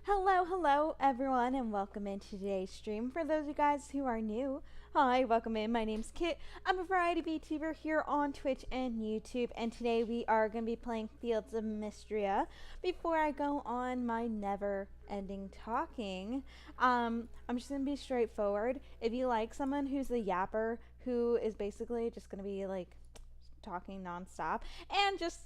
Hello everyone, and welcome into today's stream. For those of you guys who are new, hi, welcome in. My name's Kit. I'm a variety VTuber here on Twitch and YouTube, and today we are going to be playing Fields of Mistria. Before I go on my never-ending talking, I'm just going to be straightforward. If you like someone who's a yapper, who is basically just going to be like talking nonstop and just,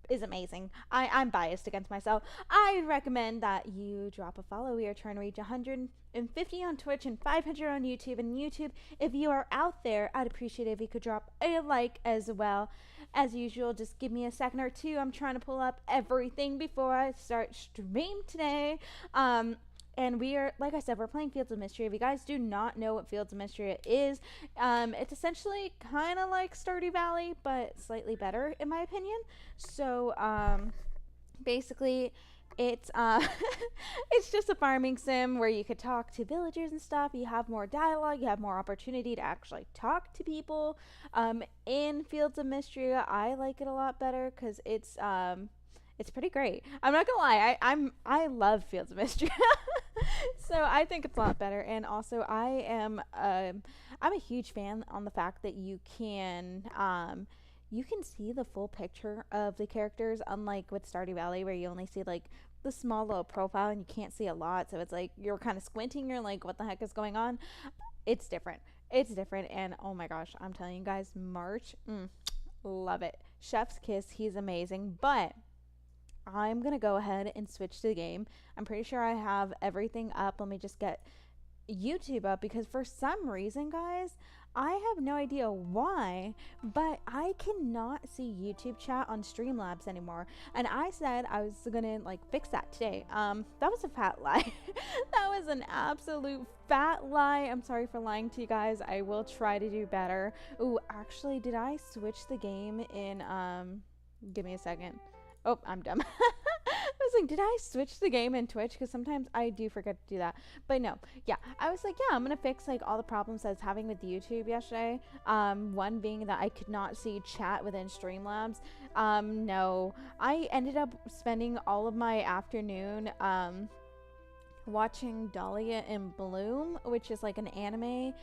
is amazing. I'm biased against myself. I recommend that you drop a follow. We are trying to reach 150 on Twitch and 500 on YouTube. And YouTube, if you are out there, I'd appreciate it if you could drop a like as well. As usual, just give me a second or two. I'm trying to pull up everything before I start stream today. And we are, like I said, we're playing Fields of Mistria. If you guys do not know what Fields of Mistria is, it's essentially kind of like Stardew Valley, but slightly better, in my opinion. So, basically, it's it's just a farming sim where you could talk to villagers and stuff. You have more dialogue. You have more opportunity to actually talk to people. In Fields of Mistria, I like it a lot better because it's pretty great. I'm not gonna lie, I love Fields of Mistria. So I think it's a lot better. And also I'm a huge fan on the fact that you can see the full picture of the characters, unlike with Stardew Valley where you only see like the small little profile and you can't see a lot, so it's like you're kind of squinting, you're like, what the heck is going on? It's different. And oh my gosh, I'm telling you guys, March, love it. Chef's kiss, he's amazing. But I'm going to go ahead and switch to the game. I'm pretty sure I have everything up. Let me just get YouTube up, because for some reason, guys, I have no idea why, but I cannot see YouTube chat on Streamlabs anymore. And I said I was going to like fix that today. That was a fat lie. That was an absolute fat lie. I'm sorry for lying to you guys. I will try to do better. Ooh, actually, did I switch the game in, give me a second. Oh, I'm dumb. I was like, did I switch the game in Twitch? Because sometimes I do forget to do that. But no, yeah. I was like, yeah, I'm going to fix like all the problems I was having with YouTube yesterday. One being that I could not see chat within Streamlabs. No, I ended up spending all of my afternoon watching Dahlia in Bloom, which is like an anime.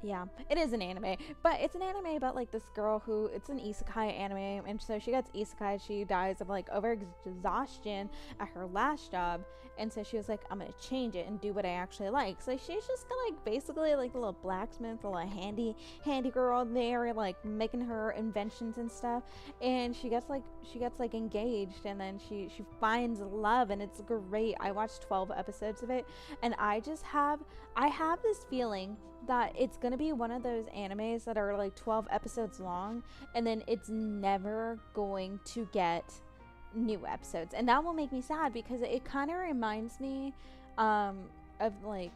Yeah, it is an anime, but it's an anime about like this girl who, it's an isekai anime, and so she gets isekai, she dies of like over exhaustion at her last job, and so she was like, I'm gonna change it and do what I actually like. So she's just like basically like a little blacksmith, a little handy girl there, like making her inventions and stuff, and she gets like engaged, and then she finds love, and it's great. I watched 12 episodes of it, and I have this feeling that it's gonna be one of those animes that are like 12 episodes long, and then it's never going to get new episodes, and that will make me sad, because it kind of reminds me of like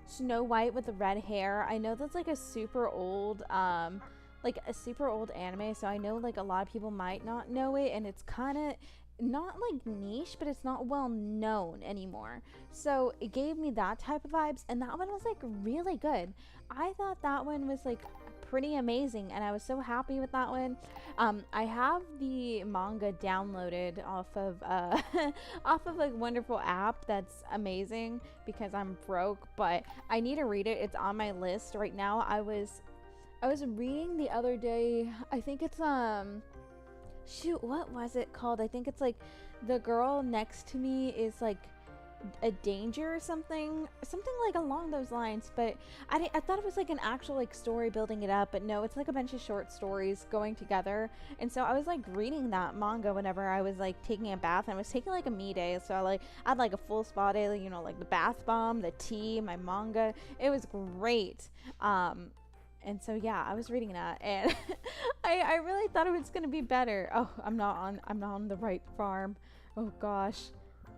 Snow White with the red hair. I know that's like a super old anime, so I know like a lot of people might not know it, and it's kind of not like niche, but it's not well known anymore. So it gave me that type of vibes, and that one was like really good. I thought that one was like pretty amazing, and I was so happy with that one. I have the manga downloaded off of off of a wonderful app that's amazing, because I'm broke, but I need to read it. It's on my list right now. I was reading the other day, I think it's shoot, what was it called? I think it's like The Girl Next to Me is like a danger or something like along those lines. But I thought it was like an actual like story building it up, but no, it's like a bunch of short stories going together. And so I was like reading that manga whenever I was like taking a bath, and I was taking like a me day, so I had like a full spa day, like, you know, like the bath bomb, the tea, my manga. It was great. And so yeah, I was reading that, and I really thought it was gonna be better. Oh, I'm not on the right farm. Oh gosh,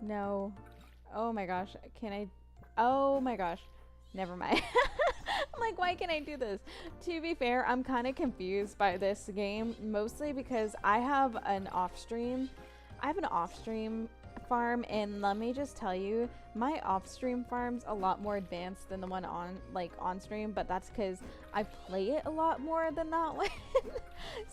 no. Oh my gosh, oh my gosh, never mind. I'm like, why can't I do this? To be fair, I'm kind of confused by this game, mostly because I have an off-stream farm, and let me just tell you, my off-stream farm's a lot more advanced than the one on stream, but that's because I play it a lot more than that one.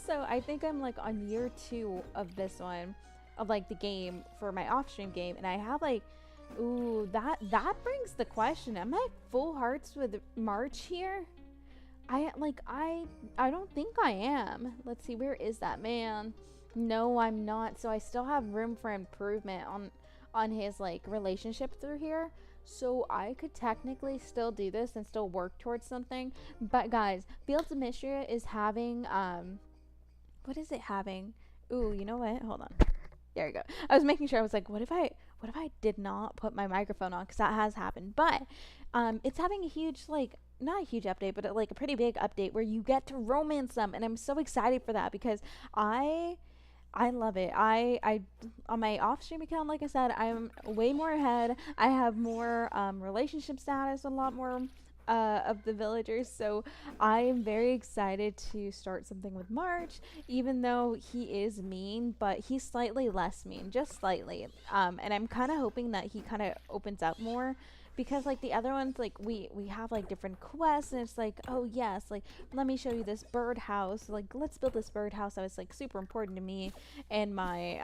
So I think I'm like on year 2 of this one. of like the game for my off-stream game, and I have like, ooh, that brings the question: am I full hearts with March here? I don't think I am. Let's see, where is that man? No, I'm not. So I still have room for improvement on his like relationship through here. So I could technically still do this and still work towards something. But guys, Fields of Mistria is having what is it having? Ooh, you know what? Hold on. There you go. I was making sure. I was like, what if I did not put my microphone on, because that has happened. But it's having a huge, like, not a huge update, but like a pretty big update where you get to romance them, and I'm so excited for that because I love it. I on my off stream account, like I said, I'm way more ahead. I have more relationship status, a lot more of the villagers, so I am very excited to start something with March, even though he is mean, but he's slightly less mean, just slightly. And I'm kind of hoping that he kind of opens up more, because like the other ones, like we have like different quests, and it's like, oh yes, like let me show you this birdhouse, like let's build this birdhouse that was like super important to me and my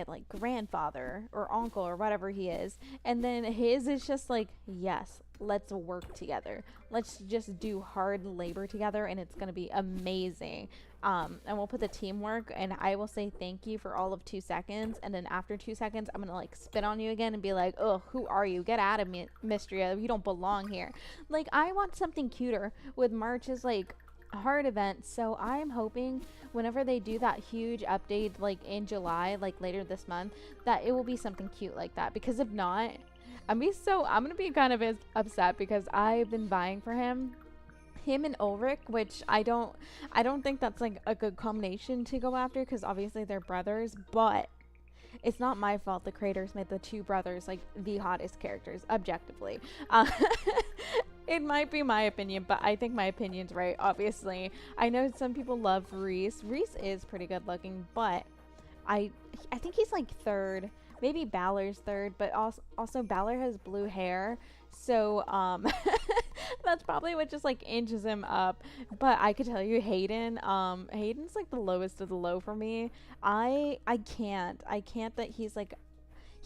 like grandfather or uncle or whatever he is. And then his is just like, yes, let's work together, let's just do hard labor together, and it's gonna be amazing. And we'll put the teamwork, and I will say thank you for all of 2 seconds, and then after 2 seconds I'm gonna like spit on you again and be like, oh, who are you, get out of me, Mistria, you don't belong here. Like, I want something cuter with March's like hard event. So I'm hoping whenever they do that huge update like in July, like later this month, that it will be something cute like that, because if not, I'm gonna be kind of upset, because I've been vying for him and Ulrich, which I don't think that's like a good combination to go after, because obviously they're brothers, but it's not my fault the creators made the two brothers like the hottest characters objectively. It might be my opinion, but I think my opinion's right, obviously. I know some people love Reese. Reese is pretty good looking, but I think he's like third. Maybe Balor's third, but also Balor has blue hair, so that's probably what just like inches him up. But I could tell you, Hayden, Hayden's like the lowest of the low for me. I can't that he's like,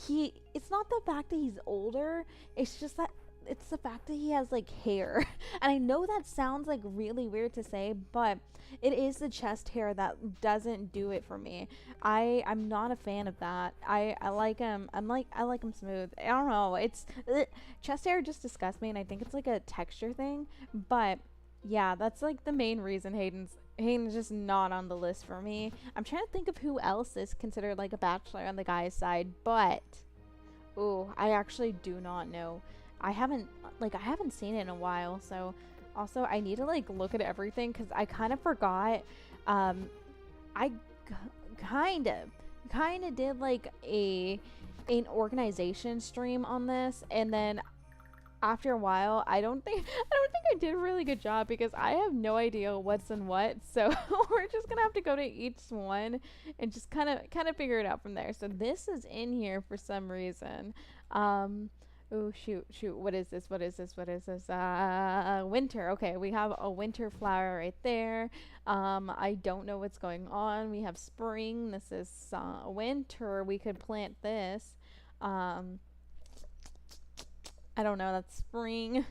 it's not the fact that he's older, it's just that it's the fact that he has like hair. And I know that sounds like really weird to say, but it is the chest hair that doesn't do it for me. I'm not a fan of that. I like him. I like him smooth. I don't know. It's chest hair just disgusts me, and I think it's like a texture thing. But yeah, that's like the main reason Hayden's just not on the list for me. I'm trying to think of who else is considered like a bachelor on the guy's side, but ooh, I actually do not know. I haven't seen it in a while, so also I need to like look at everything, because I kind of forgot. I kind of did like an organization stream on this, and then after a while I don't think I did a really good job, because I have no idea what's in what. So we're just gonna have to go to each one and just kind of figure it out from there. So this is in here for some reason. Oh, shoot. What is this? Winter. Okay, we have a winter flower right there. I don't know what's going on. We have spring. This is winter. We could plant this. I don't know. That's spring,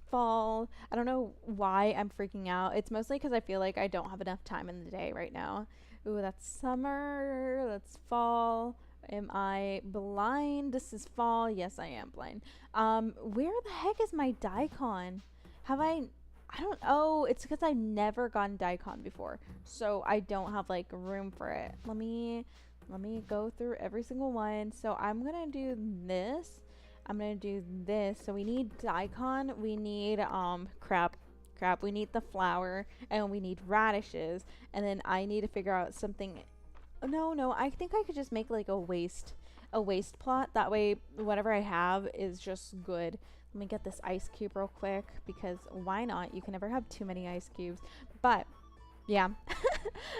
fall. I don't know why I'm freaking out. It's mostly because I feel like I don't have enough time in the day right now. Ooh, that's summer. That's fall. Am I blind? This is fall. Yes, I am blind. Where the heck is my Daikon? I don't, oh, it's because I've never gotten Daikon before, so I don't have like room for it. Let me go through every single one. So I'm gonna do this. I'm gonna do this. So we need Daikon. We need crap. We need the flower, and we need radishes, and then I need to figure out something. No, I think I could just make like a waste plot. That way whatever I have is just good. Let me get this ice cube real quick, because why not? You can never have too many ice cubes. But yeah.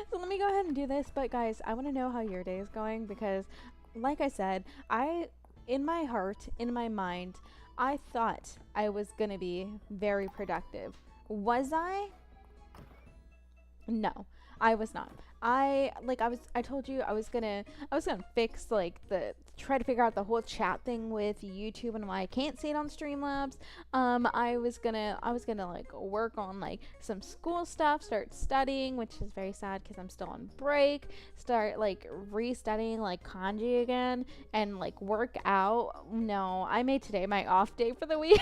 So let me go ahead and do this. But guys, I want to know how your day is going, because like I said, in my heart, in my mind, I thought I was gonna be very productive. Was I? No, I was not. I told you I was gonna fix like the try to figure out the whole chat thing with YouTube and why I can't see it on Streamlabs. I was gonna like work on like some school stuff, start studying, which is very sad because I'm still on break. Start like restudying like kanji again and like work out. No, I made today my off day for the week.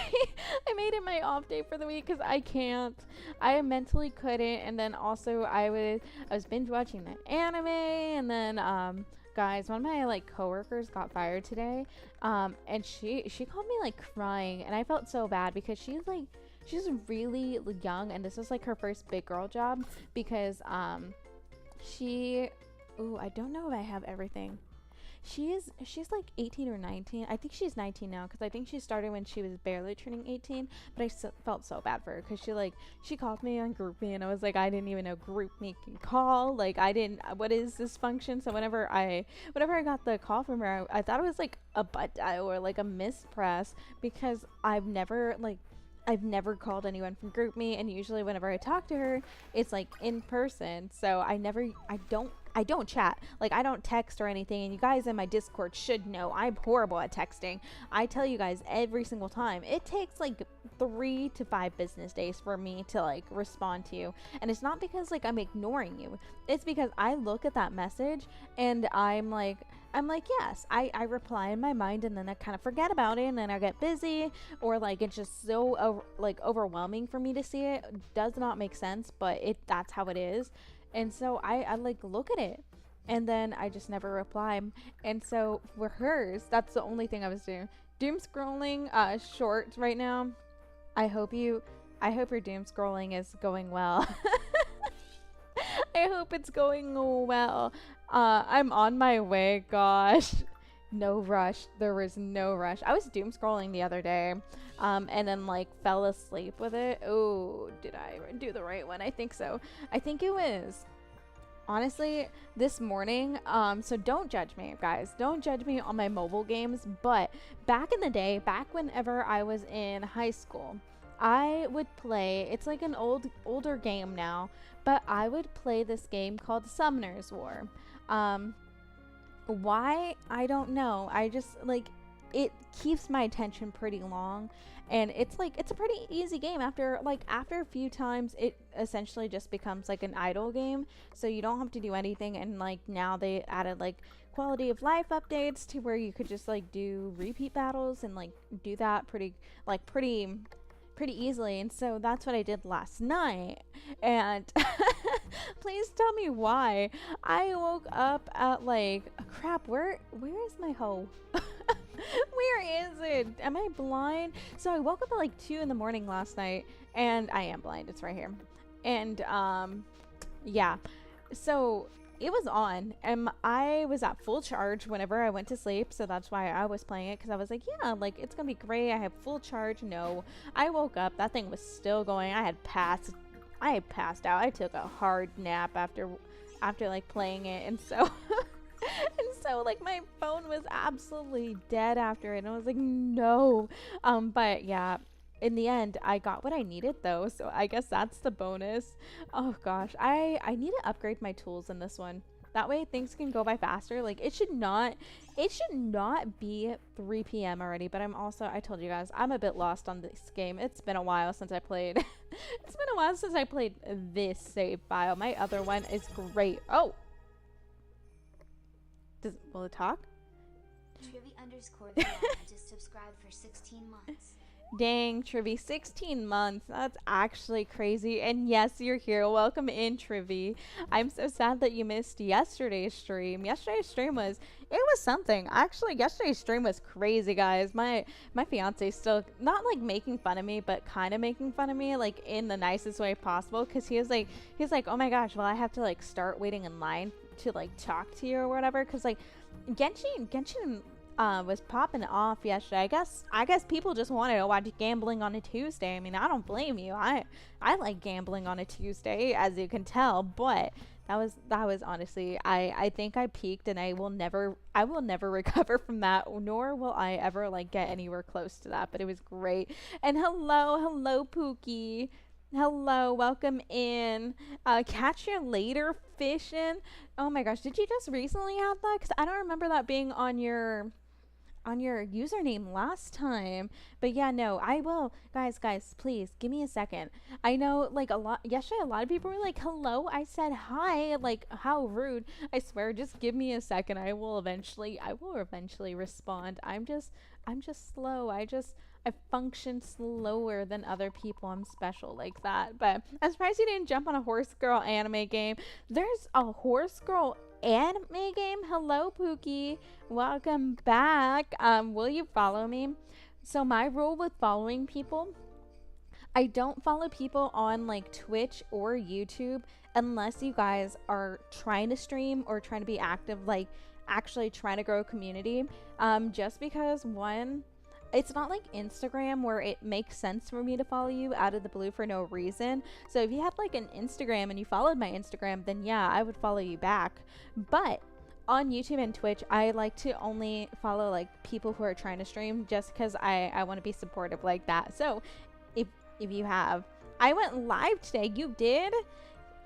I made it my off day for the week because I can't. I mentally couldn't, and then also I was binge watching the anime, and then guys, one of my like coworkers got fired today, and she called me like crying, and I felt so bad because she's really young, and this is like her first big girl job because she, ooh, I don't know if I have everything. She's like 18 or 19. I think she's 19 now because I think she started when she was barely turning 18. But felt so bad for her because she called me on GroupMe, and I was like, I didn't even know GroupMe can call. Like, I didn't. What is this function? So whenever I got the call from her, I thought it was like a butt dial or like a mispress because I've never called anyone from GroupMe, and usually whenever I talk to her, it's like in person. So I don't chat. Like, I don't text or anything, and you guys in my Discord should know I'm horrible at texting. I tell you guys every single time. It takes like 3 to 5 business days for me to like respond to you. And it's not because like I'm ignoring you. It's because I look at that message and I'm like, yes. I reply in my mind, and then I kind of forget about it, and then I get busy, or like it's just so overwhelming for me to see it. Does not make sense, but that's how it is. And so I like look at it, and then I just never reply. And so for hers, that's the only thing I was doing. Doom scrolling short right now. I hope your doom scrolling is going well. I hope it's going well. I'm on my way, gosh. No rush. There was no rush. I was doom scrolling the other day, and then like fell asleep with it. Oh, did I do the right one? I think so. I think it was honestly this morning. So don't judge me, guys. Don't judge me on my mobile games. But back in the day, back whenever I was in high school, I would play. It's like an older game now, but I would play this game called Summoner's War. Why? I don't know. I just like it keeps my attention pretty long, and it's a pretty easy game. After a few times, it essentially just becomes like an idle game, so you don't have to do anything. And like now they added like quality of life updates to where you could just like do repeat battles and like do that pretty easily. And so that's what I did last night, and please tell me why I woke up at like crap. Where is my hoe? Where is it? Am I blind? So I woke up at like 2 in the morning last night, and I am blind. It's right here. And yeah, so it was on, and I was at full charge whenever I went to sleep, so that's why I was playing it, because I was like, yeah, like it's gonna be great. I have full charge. No, I woke up, that thing was still going. I had passed out. I took a hard nap after like playing it, and so and so like my phone was absolutely dead after it, and I was like, no. But yeah, in the end I got what I needed though, so I guess that's the bonus. Oh gosh, I need to upgrade my tools in this one. That way things can go by faster. Like it should not be 3 p.m. already, but I told you guys, I'm a bit lost on this game. It's been a while since I played. It's been a while since I played this save file. My other one is great. Oh, will it talk? Trivy_the just subscribed for 16 months. Dang, Trivy, 16 months. That's actually crazy. And yes, you're here. Welcome in, Trivy. I'm so sad that you missed yesterday's stream. Yesterday's stream was something. Actually, yesterday's stream was crazy, guys. My fiance still not like making fun of me, but kind of making fun of me, like in the nicest way possible. Cause he's like, oh my gosh, well I have to like start waiting in line to like talk to you or whatever. Cause like Genshin was popping off yesterday. I guess people just wanted to watch gambling on a Tuesday. I mean, I don't blame you. I like gambling on a Tuesday, as you can tell, but that was honestly, I think I peaked, and I will never recover from that, nor will I ever like get anywhere close to that. But it was great. And hello Pookie. Hello, welcome in. Catch you later, fishing. Oh my gosh, did you just recently have that? Because I don't remember that being on your username last time. But yeah, no, I will. Guys, please give me a second. I know, like, a lot yesterday, a lot of people were like, hello. I said hi. Like, how rude. I swear, just give me a second. I will eventually respond. I'm just slow. I function slower than other people. I'm special like that. But I'm surprised you didn't jump on a horse girl anime game. There's a horse girl anime game. Hello, Pookie. Welcome back. Will you follow me? So my rule with following people, I don't follow people on like Twitch or YouTube unless you guys are trying to stream or trying to be active, like actually trying to grow a community. Just because one, it's not like Instagram where it makes sense for me to follow you out of the blue for no reason. So if you had like an Instagram and you followed my Instagram, then yeah, I would follow you back. But on YouTube and Twitch, I like to only follow like people who are trying to stream just because I want to be supportive like that. So if if you have, I went live today. You did?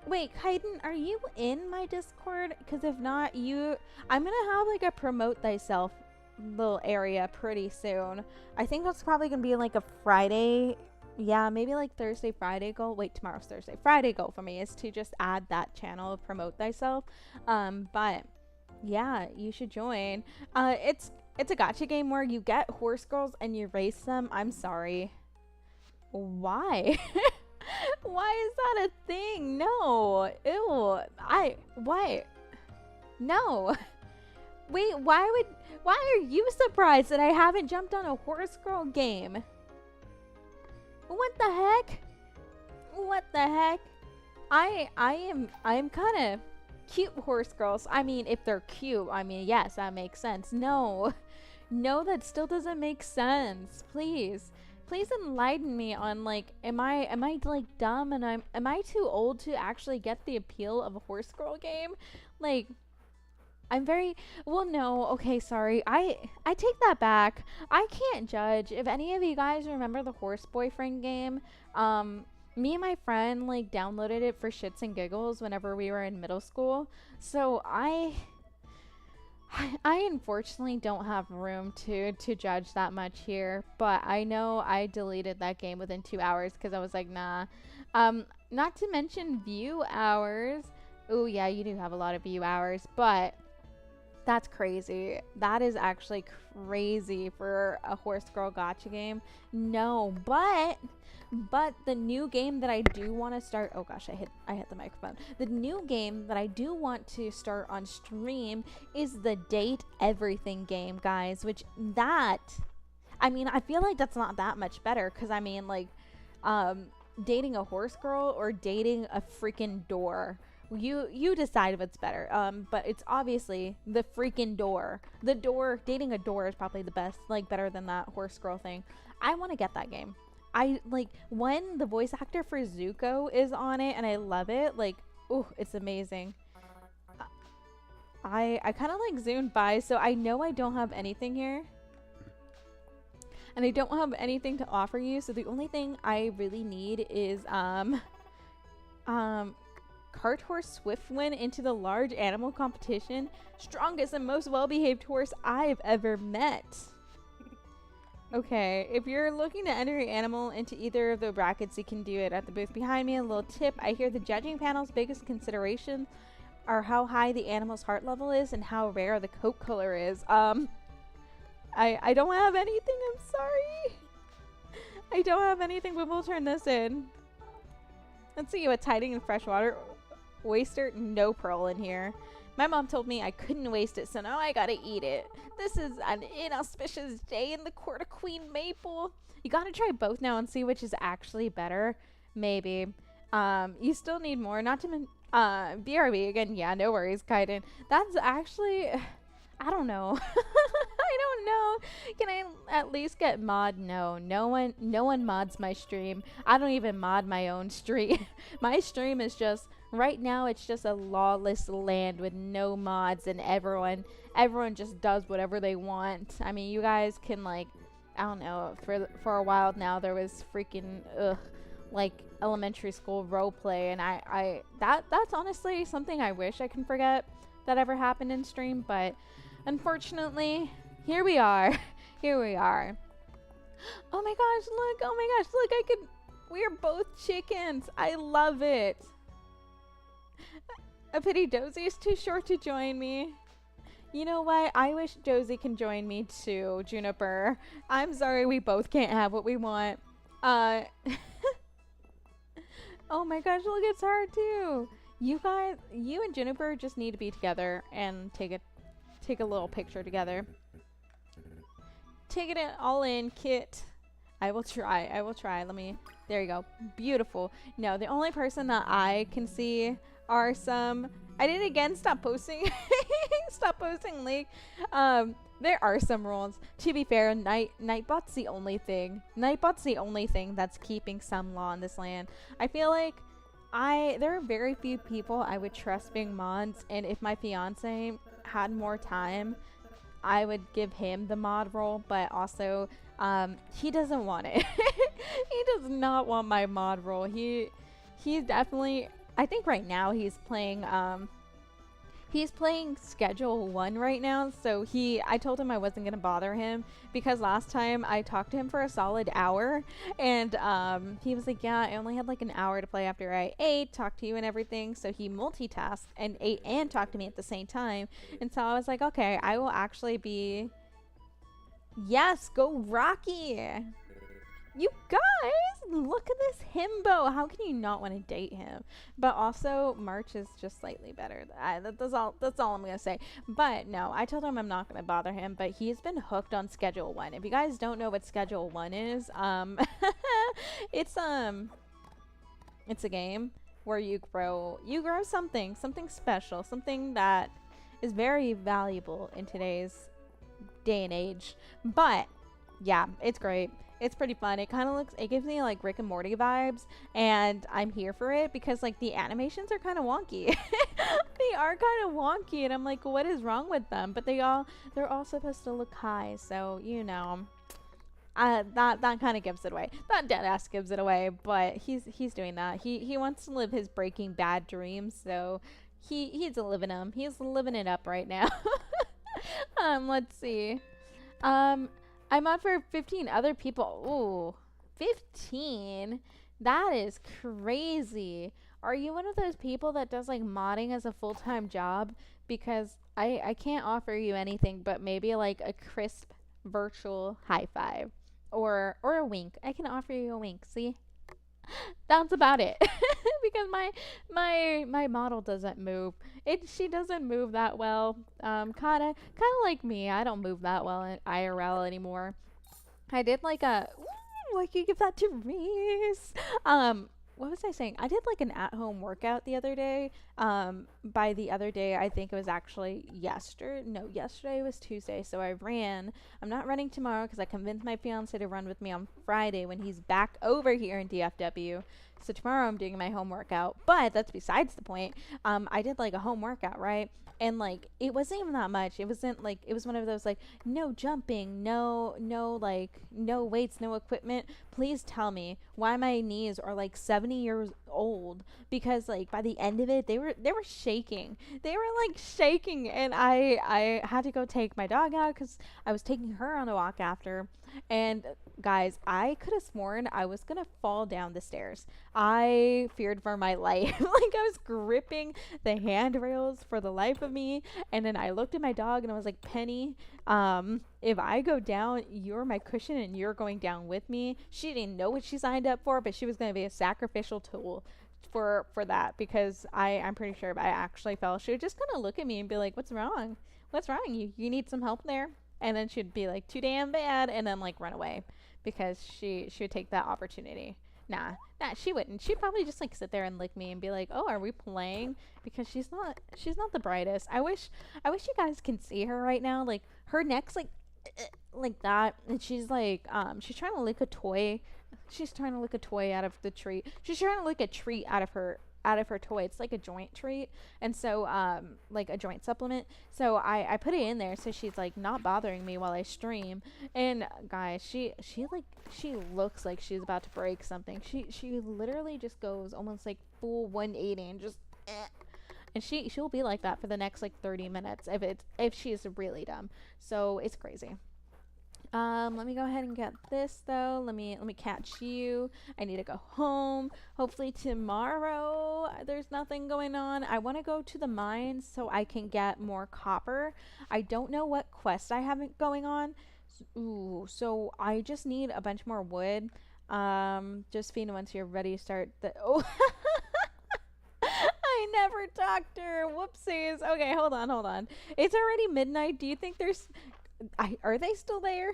Wait, Kaiden, are you in my Discord? Because if not, I'm gonna have like a promote thyself little area pretty soon. I think that's probably gonna be like a Friday, yeah, maybe like Thursday, Friday goal. Wait, tomorrow's Thursday. Friday goal for me is to just add that channel, promote thyself. But yeah, you should join. It's a gotcha game where you get horse girls and you race them. I'm sorry. Why? Why is that a thing? No. Ew. Why? No. Wait, why are you surprised that I haven't jumped on a horse girl game? What the heck? What the heck? I'm kind of cute horse girls. I mean, if they're cute, I mean, yes, that makes sense. No. No, that still doesn't make sense. Please enlighten me on like am I like dumb and am I too old to actually get the appeal of a horse girl game? Like I'm very well no, okay, sorry. I take that back. I can't judge. If any of you guys remember the horse boyfriend game, me and my friend like downloaded it for shits and giggles whenever we were in middle school. So I unfortunately don't have room to judge that much here, but I know I deleted that game within 2 hours because I was like, nah. Not to mention view hours. Oh yeah, you do have a lot of view hours, but that's crazy. That is actually crazy for a horse girl gotcha game. No, but the new game that I do want to start, oh gosh, I hit the microphone. The new game that I do want to start on stream is the Date Everything game, guys, which I mean, I feel like that's not that much better cuz I mean like dating a horse girl or dating a freaking door. You decide what's better. But it's obviously the freaking door. The door, dating a door is probably the best, like better than that horse girl thing. I want to get that game. I like when the voice actor for Zuko is on it and I love it. Like, oh, it's amazing. I kind of like zoomed by, so I know I don't have anything here. And I don't have anything to offer you, so the only thing I really need is cart horse swift win into the large animal competition. Strongest and most well-behaved horse I've ever met. Okay, if you're looking to enter your animal into either of the brackets, you can do it at the booth behind me. A little tip, I hear the judging panel's biggest consideration are how high the animal's heart level is and how rare the coat color is. I don't have anything, I'm sorry. I don't have anything, but we'll turn this in. Let's see what's hiding in freshwater. Oyster, no pearl in here. My mom told me I couldn't waste it, so now I gotta eat it. This is an inauspicious day in the court of Queen Maple. You gotta try both now and see which is actually better. Maybe. You still need more. Not to BRB again. Yeah, no worries, Kaiden. That's actually... I don't know. I don't know. Can I at least get mod? No. No one mods my stream. I don't even mod my own stream. My stream is just... Right now, it's just a lawless land with no mods, and everyone just does whatever they want. I mean, you guys can like, I don't know, for a while now there was freaking like elementary school role play, and that's honestly something I wish I can forget that ever happened in stream, but unfortunately, here we are. Here we are. Oh my gosh, look, oh my gosh, look, we are both chickens. I love it. A pity Dozy is too short to join me. You know what? I wish Josie can join me too, Juniper. I'm sorry we both can't have what we want. Oh my gosh, look, it's hard too. You guys, you and Juniper just need to be together and take a little picture together. Take it all in, Kit. I will try. I will try. There you go. Beautiful. No, the only person that I can see are some... I did again stop posting. Stop posting League. There are some rules. To be fair, Nightbot's the only thing. Nightbot's the only thing that's keeping some law in this land. I feel like there are very few people I would trust being mods, and if my fiance had more time, I would give him the mod role, but also he doesn't want it. He does not want my mod role. He's definitely, I think right now he's playing schedule 1 right now, so I told him I wasn't gonna bother him because last time I talked to him for a solid hour, and he was like, yeah, I only had like an hour to play after I ate, talked to you and everything, so he multitasked and ate and talked to me at the same time, and so I was like, okay, I will actually be... Yes, go Rocky! You guys, look at this himbo. How can you not want to date him? But also, March is just slightly better. That's all I'm going to say. But no, I told him I'm not going to bother him, but he's been hooked on Schedule 1. If you guys don't know what Schedule 1 is, it's a game where you grow something special, something that is very valuable in today's day and age. But yeah, it's great. It's pretty fun. It gives me like Rick and Morty vibes, and I'm here for it because like the animations are kind of wonky. They are kind of wonky, and I'm like, what is wrong with them? But they're all supposed to look high, so you know, that kind of gives it away. That deadass gives it away, but he's doing that. He wants to live his Breaking Bad dreams, so he's living them. He's living it up right now. Let's see. I'm on for 15 other people. Ooh, 15? That is crazy. Are you one of those people that does like modding as a full-time job? Because I can't offer you anything but maybe like a crisp virtual high five or a wink. I can offer you a wink. See? That's about it. Because my model doesn't move. She doesn't move that well. Kinda like me. I don't move that well in IRL anymore. I did like I could give that to Reese. What was I saying? I did like an at-home workout the other day. By the other day, I think it was actually yesterday. No, yesterday was Tuesday. So I ran. I'm not running tomorrow because I convinced my fiance to run with me on Friday when he's back over here in DFW. So tomorrow I'm doing my home workout. But that's besides the point. I did like a home workout, right? And like it wasn't even that much. It wasn't like, it was one of those like no jumping, no weights, no equipment. Please tell me why my knees are like 70 years old, because like by the end of it they were shaking. They were like shaking, and I had to go take my dog out because I was taking her on a walk after. And guys, I could have sworn I was gonna fall down the stairs. I feared for my life. Like I was gripping the handrails for the life of me, and then I looked at my dog and I was like, Penny, if I go down, you're my cushion and you're going down with me. She didn't know what she signed up for, but she was gonna be a sacrificial tool for that, because I'm pretty sure if I actually fell, she would just kind of look at me and be like, what's wrong? You need some help there? And then she'd be like, too damn bad, and then like run away, because she would take that opportunity. Nah, she wouldn't. She'd probably just like sit there and lick me and be like, oh, are we playing? Because she's not the brightest. I wish you guys can see her right now. Like her neck's like that, and she's like she's trying to lick a toy. She's trying to lick a toy out of the tree. She's trying to lick a treat out of her out of her toy. It's like a joint treat, and so like a joint supplement. So I put it in there so she's like not bothering me while I stream. And guys, she looks like she's about to break something. She literally just goes almost like full 180 and just and she'll be like that for the next like 30 minutes if she's really dumb. So it's crazy. Let me go ahead and get this though. Let me catch you. I need to go home. Hopefully tomorrow there's nothing going on. I want to go to the mines so I can get more copper. I don't know what quest I have going on. Ooh, so I just need a bunch more wood. Josephine, once you're ready, start the. Oh, I never talked to her. Whoopsies. Okay, hold on. It's already midnight. Do you think there's? Are they still there?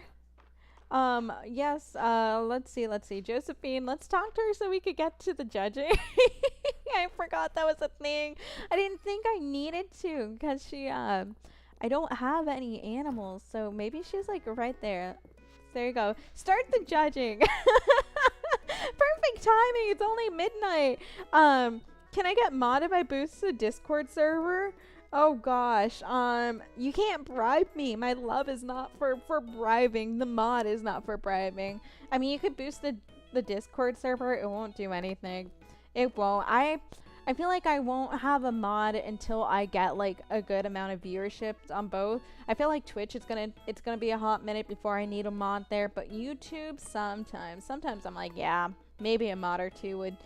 Yes. Let's see. Josephine, let's talk to her so we could get to the judging. I forgot that was a thing. I didn't think I needed to because I don't have any animals, so maybe she's like right there. There you go. Start the judging. Perfect timing. It's only midnight. Can I get mod if I boost the Discord server? Oh gosh. You can't bribe me. My love is not for bribing. The mod is not for bribing. I mean, you could boost the Discord server. It won't do anything. It won't. I feel like I won't have a mod until I get like a good amount of viewership on both. I feel like Twitch it's gonna be a hot minute before I need a mod there, but YouTube sometimes I'm like, yeah, maybe a mod or two would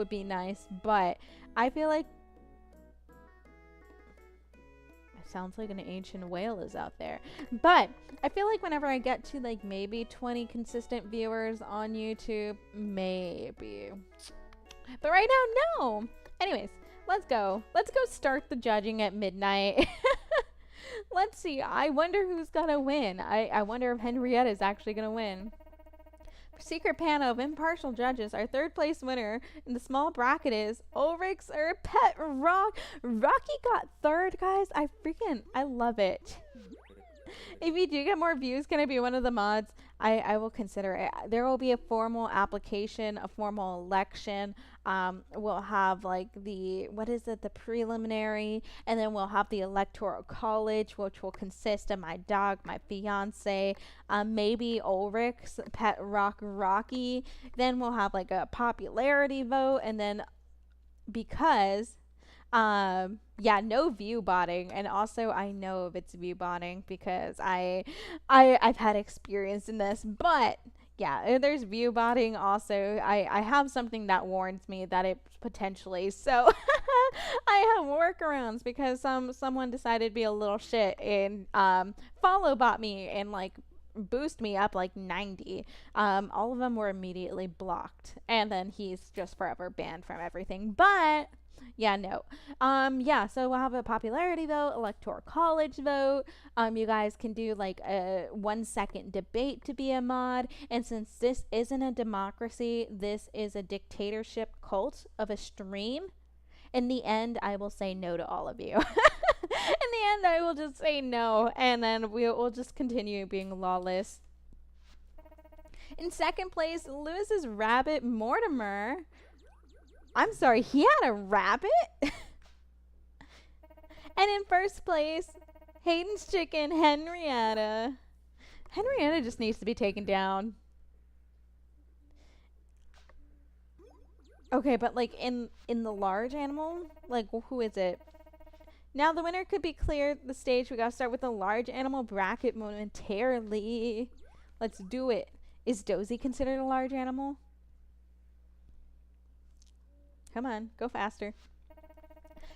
be nice, but I feel like it sounds like an ancient whale is out there. But I feel like whenever I get to like maybe 20 consistent viewers on YouTube, maybe. But right now, no. Anyways, let's go. Let's go start the judging at midnight. Let's see. I wonder who's gonna win. I wonder if Henrietta is actually gonna win. Secret panel of impartial judges. Our third place winner in the small bracket is Ulrich's or Pet Rock. Rocky got third, guys. I love it. If you do get more views, can I be one of the mods? I will consider it. There will be a formal application, a formal election. We'll have like the preliminary, and then we'll have the electoral college, which will consist of my dog, my fiance, maybe Ulrich's Pet Rock Rocky. Then we'll have like a popularity vote, and then because no view botting, and also I know if it's view botting because I've had experience in this, but yeah, there's view botting also. I have something that warns me that it potentially, so I have workarounds because someone decided to be a little shit and follow bot me and like boost me up like 90. All of them were immediately blocked, and then he's just forever banned from everything. But yeah, no. So we'll have a popularity vote, electoral college vote. You guys can do like a 1-second debate to be a mod. And since this isn't a democracy, this is a dictatorship cult of a stream. In the end, I will say no to all of you. In the end, I will just say no. And then we'll just continue being lawless. In second place, Lewis's rabbit Mortimer. I'm sorry, he had a rabbit? And in first place, Hayden's chicken, Henrietta. Henrietta just needs to be taken down. Okay, but like in the large animal, like who is it? Now the winner could be cleared the stage. We gotta start with the large animal bracket momentarily. Let's do it. Is Dozy considered a large animal? Come on, go faster.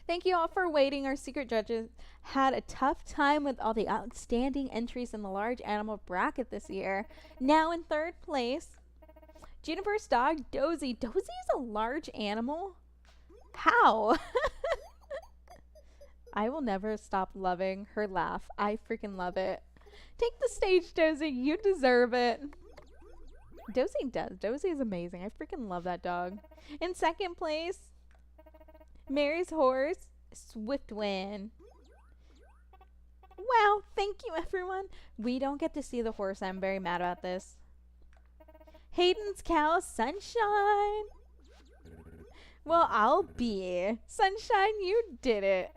Thank you all for waiting. Our secret judges had a tough time with all the outstanding entries in the large animal bracket this year. Now in third place, Juniper's dog, Dozy. Dozy is a large animal? How? I will never stop loving her laugh. I freaking love it. Take the stage, Dozy. You deserve it. Dozy does. Dozy is amazing. I freaking love that dog. In second place, Mary's horse, Swiftwind. Wow, thank you everyone. We don't get to see the horse. I'm very mad about this. Hayden's cow, Sunshine. Well, I'll be. Sunshine, you did it.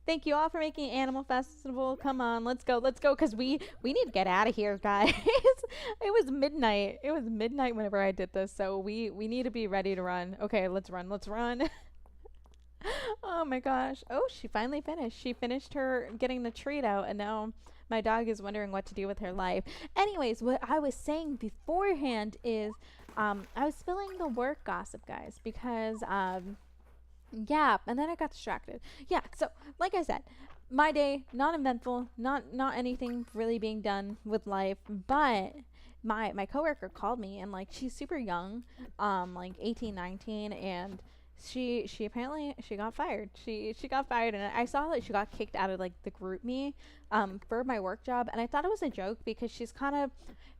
Thank you all for making Animal Festival. Come on, let's go, because we need to get out of here, guys. It was midnight. It was midnight whenever I did this, so we need to be ready to run. Okay, let's run. Let's run. Oh my gosh. Oh, she finally finished. She finished her getting the treat out, and now my dog is wondering what to do with her life. Anyways, what I was saying beforehand is, I was spilling the work gossip, guys, because yeah, and then I got distracted. Yeah, so like I said, my day not eventful, not anything really being done with life, but my coworker called me, and like she's super young, like 18, 19, and she apparently she got fired. She got fired, and I saw that she got kicked out of like the group me for my work job, and I thought it was a joke because she's kind of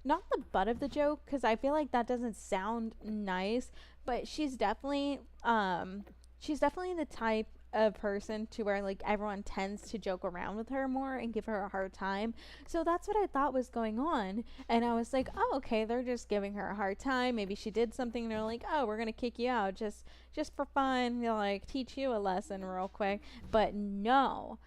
not the butt of the joke, because I feel like that doesn't sound nice, but she's definitely the type of person to where like everyone tends to joke around with her more and give her a hard time. So that's what I thought was going on, and I was like, oh, okay, they're just giving her a hard time. Maybe she did something and they're like, oh, we're gonna kick you out just for fun, you know, like teach you a lesson real quick. But no,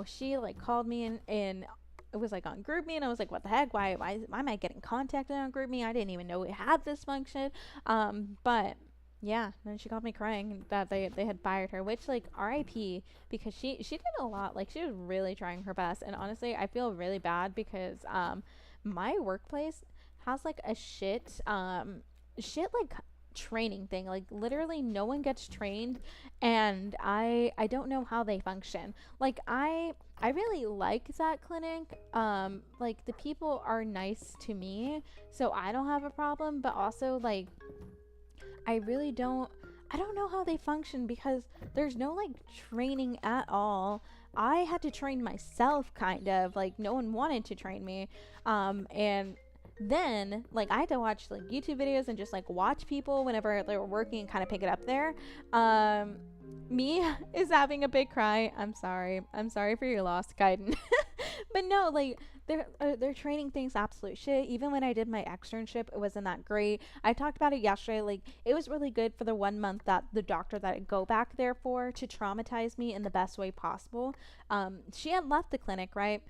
she like called me and it was like on group me, and I was like, what the heck, why am I getting contacted on group me? I didn't even know we had this function. But yeah, then she called me crying that they had fired her, which like RIP, because she did a lot. Like she was really trying her best, and honestly I feel really bad because my workplace has like a shit like training thing. Like literally no one gets trained, and I don't know how they function. Like I really like that clinic. Like the people are nice to me, so I don't have a problem, but also like I don't know how they function because there's no like training at all. I had to train myself, kind of, like no one wanted to train me. And then like I had to watch like YouTube videos and just like watch people whenever they were working and kind of pick it up there. Me is having a big cry. I'm sorry for your loss, Kaiden. But no, like they're training things absolute shit. Even when I did my externship, it wasn't that great. I talked about it yesterday. Like it was really good for the 1 month that the doctor that I go back there for to traumatize me in the best way possible. She had left the clinic, right?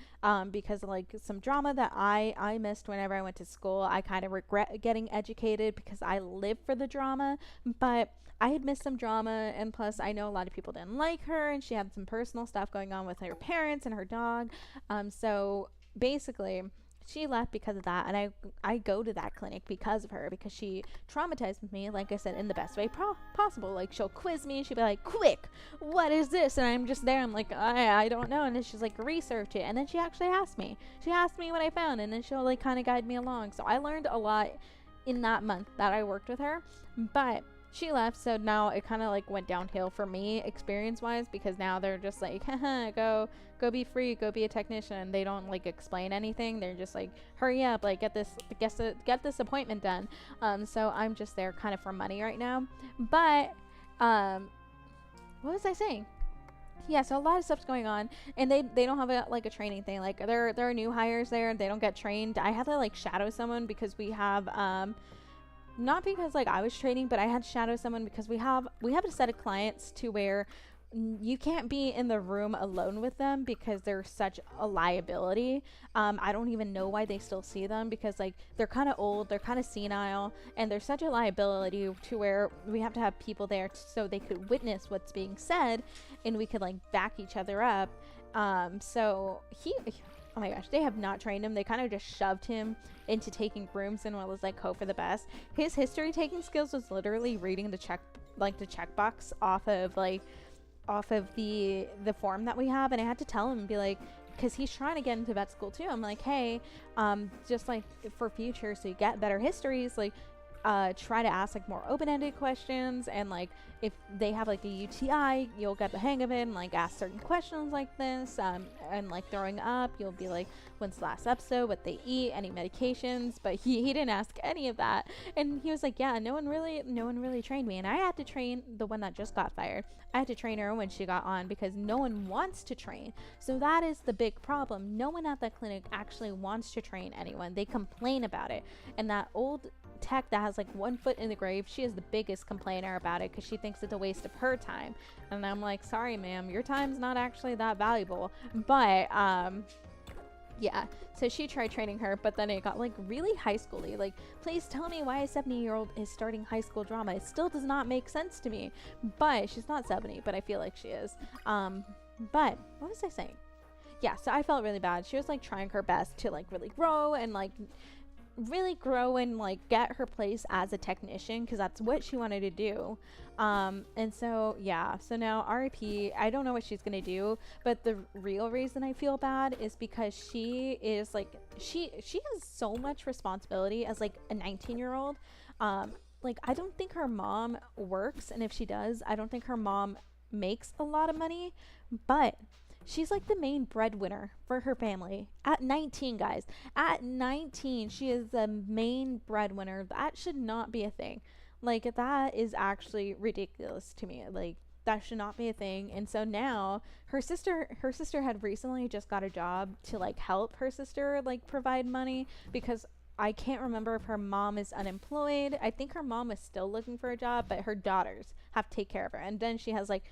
Because of like some drama that I missed whenever I went to school. I kind of regret getting educated because I live for the drama, but I had missed some drama, and plus I know a lot of people didn't like her, and she had some personal stuff going on with her parents and her dog. So basically she left because of that, and I go to that clinic because of her, because she traumatized me, like I said, in the best way possible. Like she'll quiz me and she'll be like, quick, what is this? And I'm just there, I'm like, I don't know. And then she's like, research it. And then she actually asked me what I found, and then she'll like kind of guide me along. So I learned a lot in that month that I worked with her. But she left, so now it kind of like went downhill for me experience wise, because now they're just like, haha, go be free, go be a technician. They don't like explain anything. They're just like, hurry up, like get this appointment done. So I'm just there kind of for money right now. But what was I saying? Yeah, so a lot of stuff's going on, and they don't have a training thing. Like there are new hires there, and they don't get trained. I had to like shadow someone because we have not because like I was training, but I had to shadow someone because we have a set of clients to where you can't be in the room alone with them because they're such a liability. I don't even know why they still see them, because like they're kind of old, they're kind of senile, and they're such a liability to where we have to have people there so they could witness what's being said, and we could like back each other up. So oh my gosh, they have not trained him. They kind of just shoved him into taking rooms and was like, hope for the best. His history taking skills was literally reading the checkbox off of the form that we have, and I had to tell him and be like, because he's trying to get into vet school too. I'm like, hey, just like for future, so you get better histories, like try to ask like more open-ended questions, and like if they have like a UTI, you'll get the hang of it and like ask certain questions like this. And like throwing up, you'll be like, when's the last episode, what they eat, any medications. But he didn't ask any of that, and he was like, yeah, no one really trained me. And I had to train the one that just got fired. I had to train her when she got on, because no one wants to train. So that is the big problem. No one at that clinic actually wants to train anyone. They complain about it. And that old tech that has like one foot in the grave. She is the biggest complainer about it because she thinks it's a waste of her time. And I'm like, sorry, ma'am, your time's not actually that valuable. But yeah, so she tried training her, but then it got like really high schooly. Like, please tell me why a 70-year-old is starting high school drama. It still does not make sense to me. But she's not 70, but I feel like she is. But what was I saying? Yeah, so I felt really bad. She was like trying her best to like really grow and like get her place as a technician, because that's what she wanted to do. And so yeah, so now RIP, I don't know what she's gonna do, but the real reason I feel bad is because she is like, she has so much responsibility as like a 19-year-old. Like, I don't think her mom works, and if she does, I don't think her mom makes a lot of money, but she's like the main breadwinner for her family. At 19, guys. At 19, she is the main breadwinner. That should not be a thing. Like, that is actually ridiculous to me. Like, that should not be a thing. And so now her sister had recently just got a job to like help her sister like provide money, because I can't remember if her mom is unemployed. I think her mom is still looking for a job, but her daughters have to take care of her. And then she has like,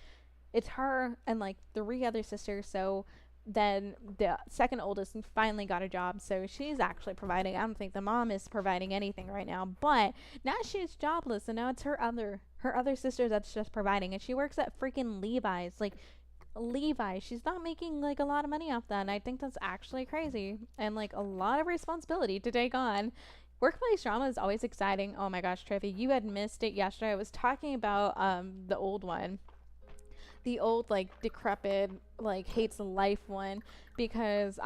it's her and like 3 other sisters. So then the second oldest finally got a job, so she's actually providing. I don't think the mom is providing anything right now, but now she's jobless, and now it's her other sister that's just providing, and she works at freaking Levi's. Like, Levi, she's not making like a lot of money off that, and I think that's actually crazy and like a lot of responsibility to take on. Workplace drama is always exciting. Oh my gosh, Trevi, you had missed it yesterday. I was talking about the old one, the old like decrepit like hates life one, because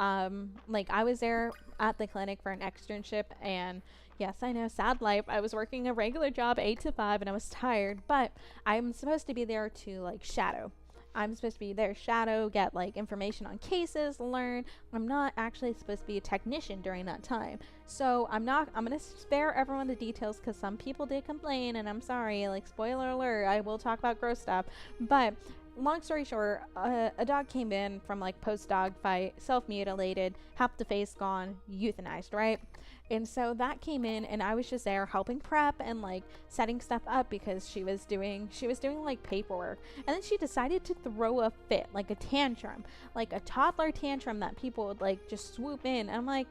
like I was there at the clinic for an externship, and yes, I know, sad life. I was working a regular job 8 to 5 and I was tired, but I'm supposed to be there to like shadow. I'm supposed to be there shadow, get like information on cases, learn. I'm not actually supposed to be a technician during that time. So I'm gonna spare everyone the details, because some people did complain, and I'm sorry, like, spoiler alert, I will talk about gross stuff. But long story short, a dog came in from like post-dog fight, self-mutilated, half the face gone, euthanized, right? And so that came in, and I was just there helping prep and like setting stuff up, because she was doing like paperwork, and then she decided to throw a fit, like a tantrum, like a toddler tantrum that people would like just swoop in. I'm like,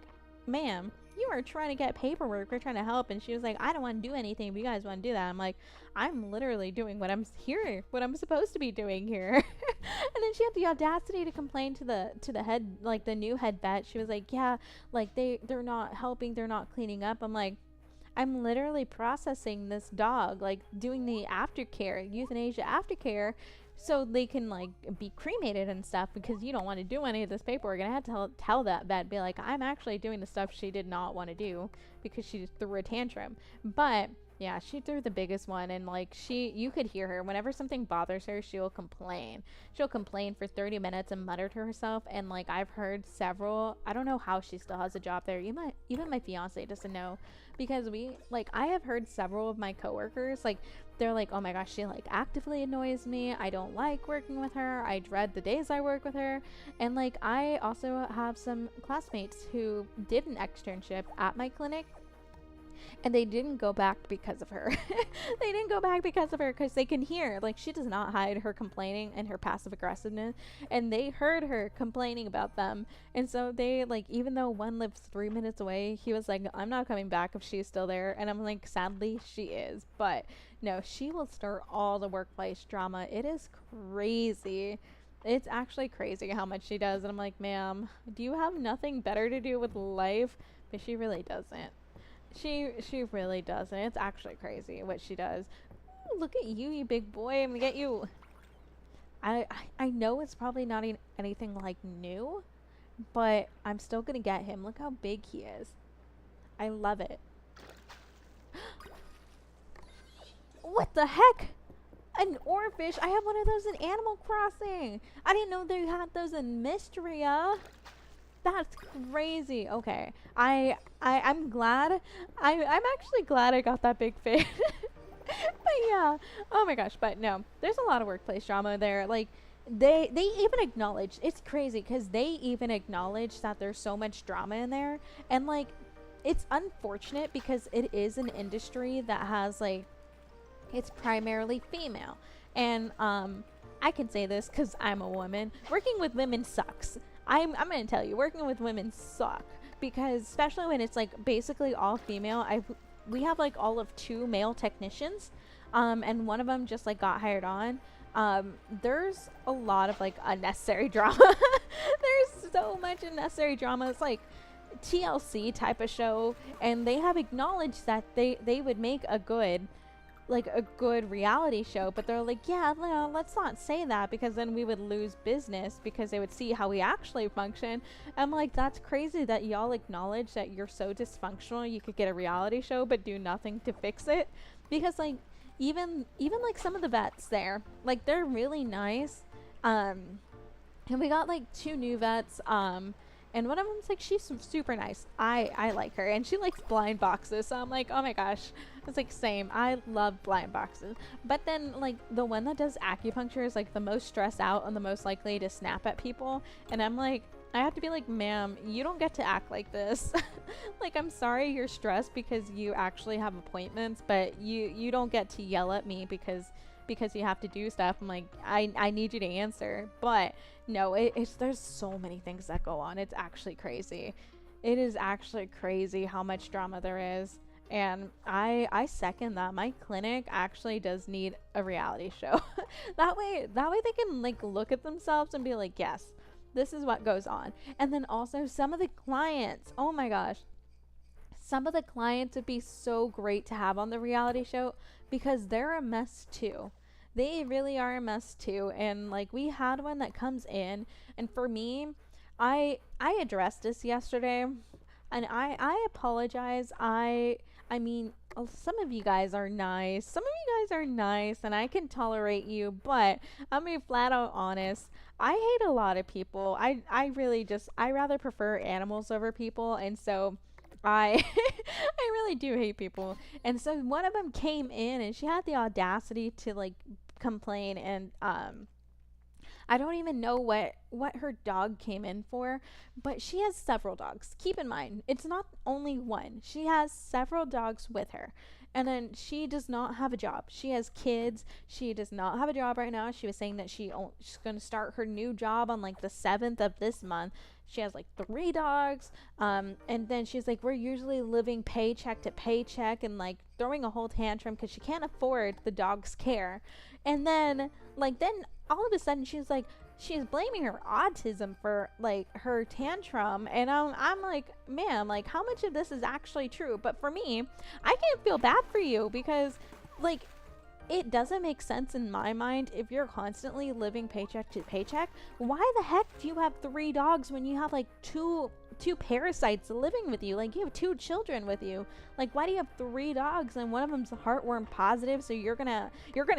ma'am, you are trying to get paperwork, we're trying to help. And she was like, I don't want to do anything if you guys want to do that. I'm like, I'm literally doing what I'm supposed to be doing here. And then she had the audacity to complain to the head, like the new head vet. She was like, yeah, like they're not helping, they're not cleaning up. I'm like, I'm literally processing this dog, like doing the aftercare, euthanasia aftercare, so they can like be cremated and stuff, because you don't want to do any of this paperwork. And I had to tell that vet, be like, I'm actually doing the stuff she did not want to do, because she just threw a tantrum. But yeah, she threw the biggest one, and like you could hear her whenever something bothers her, she'll complain for 30 minutes and mutter to herself. And like, I've heard several, I don't know how she still has a job there, even my fiance doesn't know, because I have heard several of my coworkers, like, they're like, oh my gosh, she like actively annoys me, I don't like working with her, I dread the days I work with her. And like, I also have some classmates who did an externship at my clinic, and they didn't go back because of her. They didn't go back because of her, because they can hear, like, she does not hide her complaining and her passive aggressiveness, and they heard her complaining about them. And so they, like, even though one lives 3 minutes away, he was like, I'm not coming back if she's still there. And I'm like, sadly she is, but no, she will start all the workplace drama. It is crazy. It's actually crazy how much she does. And I'm like, ma'am, do you have nothing better to do with life? But she really doesn't. She really doesn't. It's actually crazy what she does. Ooh, look at you, you big boy. I'm gonna get you. I know it's probably not anything like new, but I'm still gonna get him. Look how big he is. I love it. What the heck? An oarfish? I have one of those in Animal Crossing. I didn't know they had those in Mistria. That's crazy. Okay, I'm glad. I'm actually glad I got that big fish. But yeah, oh my gosh. But no, there's a lot of workplace drama there. Like, they even acknowledge, it's crazy, because they even acknowledge that there's so much drama in there. And like, it's unfortunate because it is an industry that has like, it's primarily female. And I can say this because I'm a woman. Working with women sucks. I'm going to tell you, working with women suck, because especially when it's like basically all female. We have like all of 2 male technicians, and one of them just like got hired on. There's a lot of like unnecessary drama. There's so much unnecessary drama. It's like TLC type of show, and they have acknowledged that they would make a good, like a good reality show, but they're like, yeah, no, let's not say that because then we would lose business because they would see how we actually function. I'm like, that's crazy that y'all acknowledge that you're so dysfunctional you could get a reality show but do nothing to fix it. Because like even like some of the vets there, like they're really nice. And we got like 2 new vets, and one of them's like, she's super nice. I like her, and she likes blind boxes. So I'm like, oh my gosh, it's like same. I love blind boxes. But then like the one that does acupuncture is like the most stressed out and the most likely to snap at people. And I'm like, I have to be like, ma'am, you don't get to act like this. Like, I'm sorry you're stressed because you actually have appointments, but you don't get to yell at me because you have to do stuff. I'm like, I need you to answer. But no, it's there's so many things that go on. It's actually crazy. It is actually crazy how much drama there is. And I second that. My clinic actually does need a reality show. that way they can like look at themselves and be like, yes, this is what goes on. And then also some of the clients, oh my gosh, some of the clients would be so great to have on the reality show because they're a mess too. They really are a mess too. And like, we had one that comes in, and for me, I addressed this yesterday, and I apologize. I mean, some of you guys are nice. Some of you guys are nice, and I can tolerate you, but I'm gonna be flat out honest. I hate a lot of people. I really just, I rather prefer animals over people, and so I I really do hate people. And so one of them came in, and she had the audacity to like complain, and I don't even know what her dog came in for, but she has several dogs. Keep in mind, it's not only one. She has several dogs with her. And then she does not have a job. She has kids. She does not have a job right now. She was saying that she's going to start her new job on like the 7th of this month. She has like 3 dogs. And then she's like, we're usually living paycheck to paycheck, and like throwing a whole tantrum because she can't afford the dog's care. And then all of a sudden she's like, she's blaming her autism for like her tantrum. And I'm like, ma'am, like how much of this is actually true? But for me, I can't feel bad for you because like, it doesn't make sense in my mind. If you're constantly living paycheck to paycheck, why the heck do you have 3 dogs when you have like two parasites living with you? Like, you have 2 children with you. Like, why do you have 3 dogs and one of them's heartworm positive, so you're gonna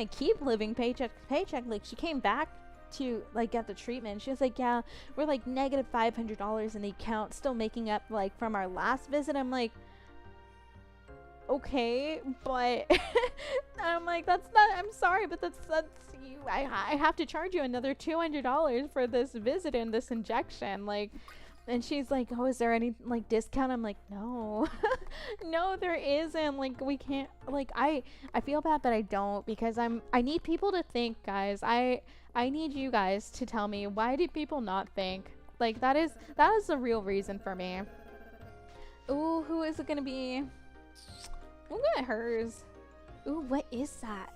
keep living paycheck to paycheck? Like, she came back to like get the treatment. She was like, yeah, we're like negative $500 in the account, still making up like from our last visit. I'm like, okay, but I'm like, that's not, I'm sorry, but that's you, I have to charge you another $200 for this visit and this injection. Like, and she's like, oh, is there any like discount? I'm like, no. No, there isn't. Like, we can't, like, I feel bad, but I don't, because I need people to think, guys. I need you guys to tell me, why do people not think? Like, that is the real reason for me. Ooh, who is it gonna be? We'll get hers. Ooh, what is that?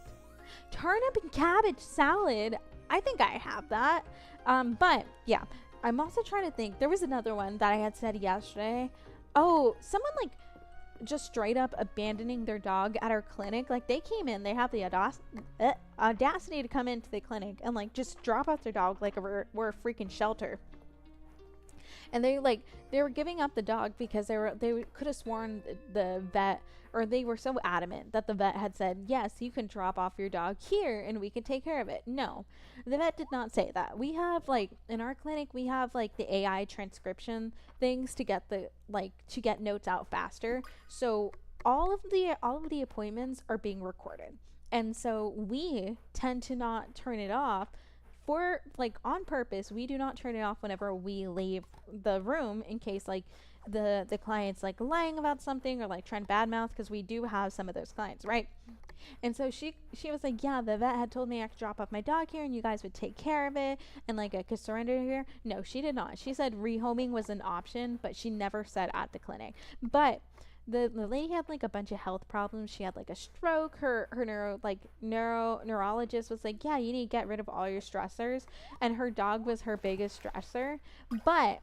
Turnip and cabbage salad. I think I have that. But yeah, I'm also trying to think. There was another one that I had said yesterday. Oh, someone like just straight up abandoning their dog at our clinic. Like, they came in, they have the audacity to come into the clinic and like just drop off their dog like we're a freaking shelter. And they were giving up the dog because they could have sworn the vet, or they were so adamant that the vet had said, yes, you can drop off your dog here and we can take care of it. No, the vet did not say that. We have like, in our clinic, we have like the AI transcription things to get to get notes out faster. So all of the appointments are being recorded. And so we tend to not turn it off for like on purpose. We do not turn it off whenever we leave the room, in case like the client's like lying about something or like trying to badmouth, because we do have some of those clients, right? And so she was like, yeah, the vet had told me I could drop off my dog here and you guys would take care of it and like I could surrender here. No, she did not. She said rehoming was an option, but she never said at the clinic. But the lady had like a bunch of health problems. She had like a stroke. Her neurologist was like, yeah, you need to get rid of all your stressors, and her dog was her biggest stressor. But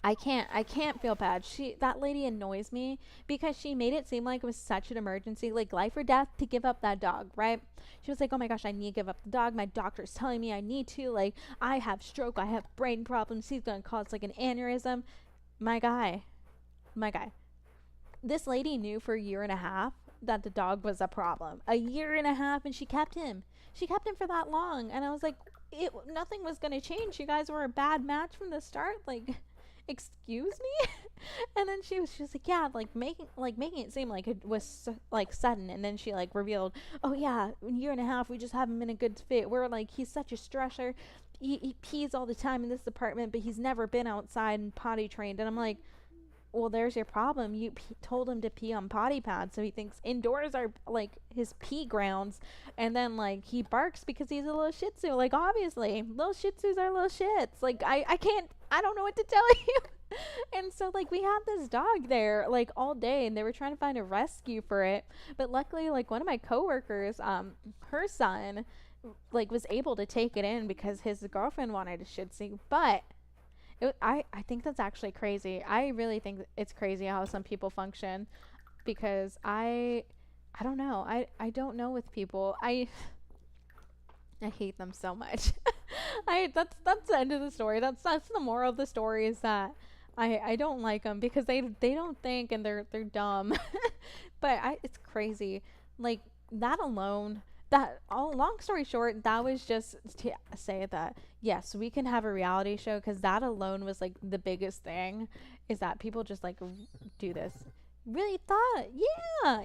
I can't feel bad. That lady annoys me because she made it seem like it was such an emergency, like life or death, to give up that dog, right? She was like, oh my gosh, I need to give up the dog. My doctor's telling me I need to. Like, I have stroke, I have brain problems. He's gonna cause like an aneurysm. My guy. This lady knew for a year and a half that the dog was a problem. A year and a half, and she kept him. She kept him for that long. And I was like, nothing was gonna change. You guys were a bad match from the start. Like, excuse me. And then she was like, yeah, like making it seem like it was like sudden. And then she like revealed, oh yeah, a year and a half, we just haven't been a good fit. We're like, he's such a stressor. He pees all the time in this apartment, but he's never been outside and potty trained. And I'm like, well, there's your problem. You told him to pee on potty pads, so he thinks indoors are like his pee grounds. And then like he barks because he's a little shih tzu. Like, obviously little shih tzus are little shits. Like, I don't know what to tell you. And so like we had this dog there like all day, and they were trying to find a rescue for it. But luckily, like one of my coworkers, her son like was able to take it in because his girlfriend wanted a shih tzu. But I think that's actually crazy. I really think it's crazy how some people function, because I don't know. I don't know with people. I hate them so much. That's the end of the story. That's the moral of the story, is that I don't like them because they don't think, and they're dumb. But it's crazy. Like, that alone, long story short, that was just to say that yes, we can have a reality show, because that alone was like the biggest thing, is that people just like do this. Really thought, yeah,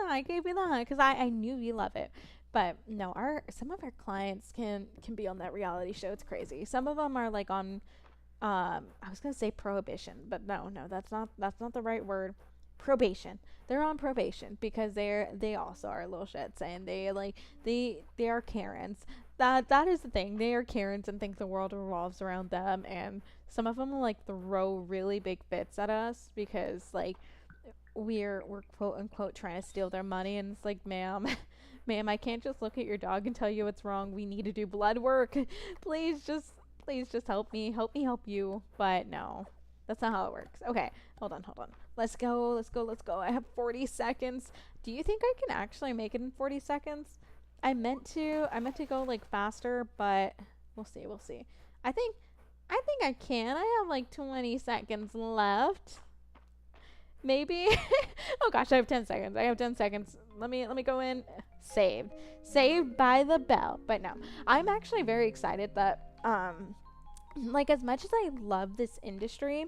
I gave you that because I knew you love it. But no, some of our clients can be on that reality show. It's crazy. Some of them are like on I was gonna say prohibition, but no, that's not the right word. Probation. They're on probation because they also are little shits, and they are Karens. That is the thing. They are Karens and think the world revolves around them, and some of them will like throw really big fits at us because like we're quote unquote trying to steal their money, and it's like, ma'am, I can't just look at your dog and tell you what's wrong. We need to do blood work. Please just help me help you. But no, that's not how it works. Okay, hold on. Let's go. I have 40 seconds. Do you think I can actually make it in 40 seconds? I meant to go like faster, but we'll see. I think I can. I have like 20 seconds left. Maybe. Oh gosh, I have 10 seconds. Let me go in. Saved by the bell. But no, I'm actually very excited that like, as much as I love this industry,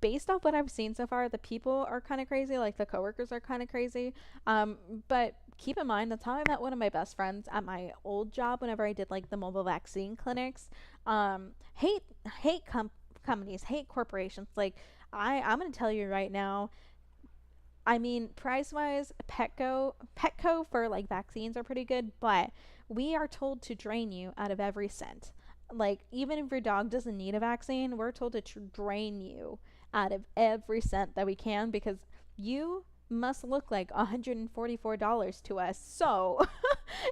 based off what I've seen so far, the people are kind of crazy. Like, the coworkers are kind of crazy. But keep in mind, that's how I met one of my best friends at my old job whenever I did like the mobile vaccine clinics. Hate companies, hate corporations. Like, I'm gonna tell you right now, I mean, price wise, Petco for like vaccines are pretty good, but we are told to drain you out of every cent. Like, even if your dog doesn't need a vaccine, we're told to drain you out of every cent that we can, because you must look like $144 to us. So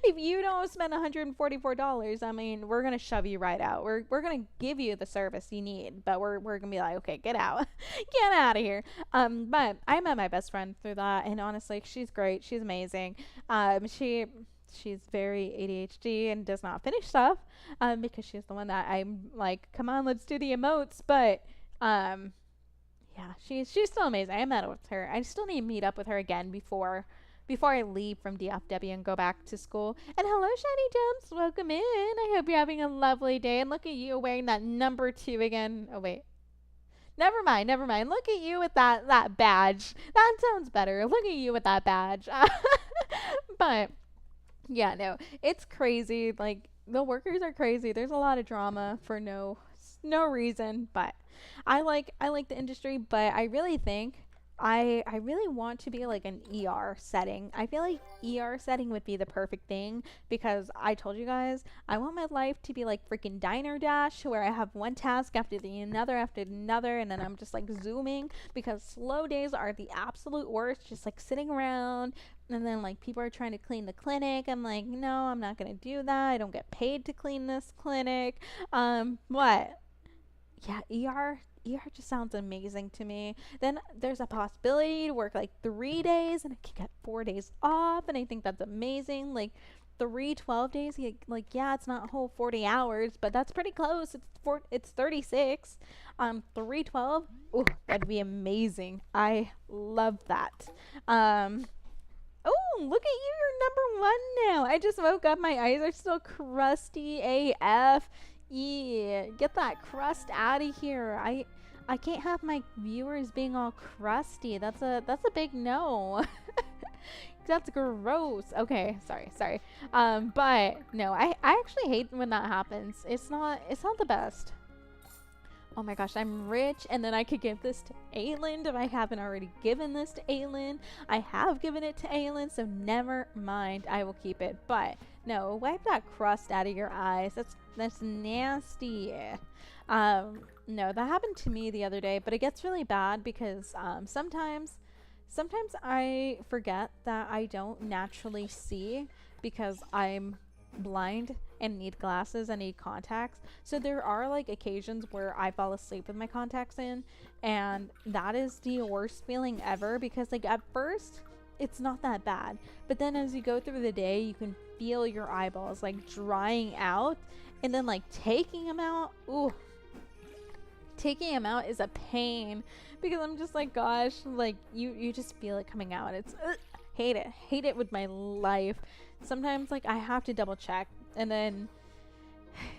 if you don't spend $144, I mean, we're gonna shove you right out. We're gonna give you the service you need, but we're gonna be like, okay, get out. Get out of here. But I met my best friend through that, and honestly, she's great. She's amazing. She's very ADHD and does not finish stuff, because she's the one that I'm like, come on, let's do the emotes. But yeah, she's still amazing. I met with her. I still need to meet up with her again before I leave from DFW and go back to school. And hello, Shiny Gems. Welcome in. I hope you're having a lovely day. And look at you wearing that number 2 again. Oh, wait. Never mind. Look at you with that badge. That sounds better. Look at you with that badge. But yeah, no, it's crazy. Like, the workers are crazy. There's a lot of drama for no no reason, but I like the industry, but I really think I really want to be like an ER setting. I feel like ER setting would be the perfect thing because I told you guys I want my life to be like freaking Diner Dash where I have one task after another and then I'm just like zooming because slow days are the absolute worst, just like sitting around and then like people are trying to clean the clinic. I'm like, no, I'm not gonna do that. I don't get paid to clean this clinic. What? Yeah, ER just sounds amazing to me. Then there's a possibility to work like 3 days and I can get 4 days off, and I think that's amazing. Like 3 12 days, like yeah, it's not a whole 40 hours, but that's pretty close. It's 36. 312. Ooh, that'd be amazing. I love that. Um, Oh, look at you. You're number one now. I just woke up. My eyes are still crusty AF. Yeah, get that crust out of here. I can't have my viewers being all crusty. That's a big no. That's gross. Okay, sorry. But no, I actually hate when that happens. It's not the best. Oh my gosh, I'm rich, and then I could give this to Aelin if I haven't already given this to Aelin. I have given it to Aelin, so never mind. I will keep it. But no, wipe that crust out of your eyes. That's nasty. No, that happened to me the other day, but it gets really bad because sometimes I forget that I don't naturally see because I'm blind and need glasses and need contacts. So there are like occasions where I fall asleep with my contacts in, and that is the worst feeling ever because like at first it's not that bad, but then as you go through the day you can feel your eyeballs like drying out, and then like taking them out, ooh, taking them out is a pain because I'm just like, gosh, like you just feel it coming out. It's hate it with my life. Sometimes like I have to double check, and then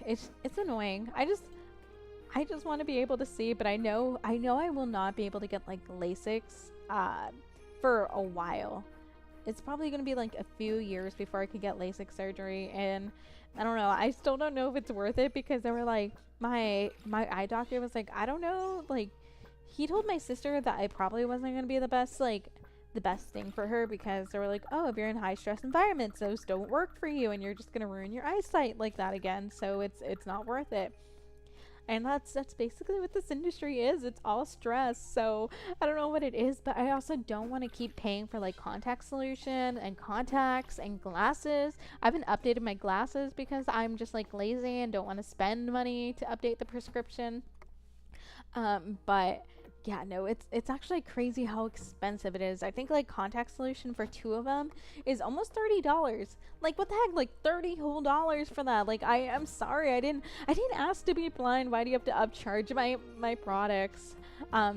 it's annoying. I just want to be able to see, but I know I will not be able to get like LASIK for a while. It's probably going to be like a few years before I could get LASIK surgery, and I don't know. I still don't know if it's worth it because they were like, my eye doctor was like, I don't know, like he told my sister that I probably wasn't going to be the best thing for her because they were like, oh, if you're in high stress environments, those don't work for you and you're just gonna ruin your eyesight like that again, so it's not worth it. And that's basically what this industry is. It's all stress. So I don't know what it is, but I also don't want to keep paying for like contact solution and contacts and glasses. I haven't updated my glasses because I'm just like lazy and don't want to spend money to update the prescription. But yeah, no, it's actually crazy how expensive it is. I think like contact solution for 2 of them is almost $30. Like what the heck, like $30 whole dollars for that? Like I'm sorry, I didn't ask to be blind. Why do you have to upcharge my products?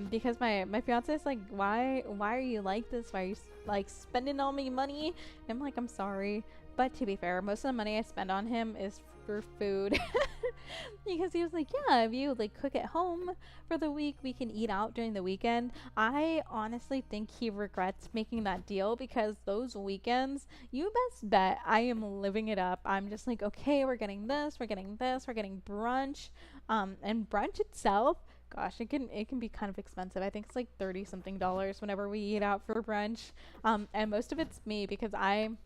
Because my fiance is like, why are you like this? Why are you like spending all my money? I'm like, I'm sorry, but to be fair, most of the money I spend on him is for food. Because he was like, yeah, if you like cook at home for the week, we can eat out during the weekend. I honestly think he regrets making that deal because those weekends, you best bet I am living it up. I'm just like, okay, we're getting this, we're getting brunch. And brunch itself, gosh, it can be kind of expensive. I think it's like 30 something dollars whenever we eat out for brunch. And most of it's me because I'm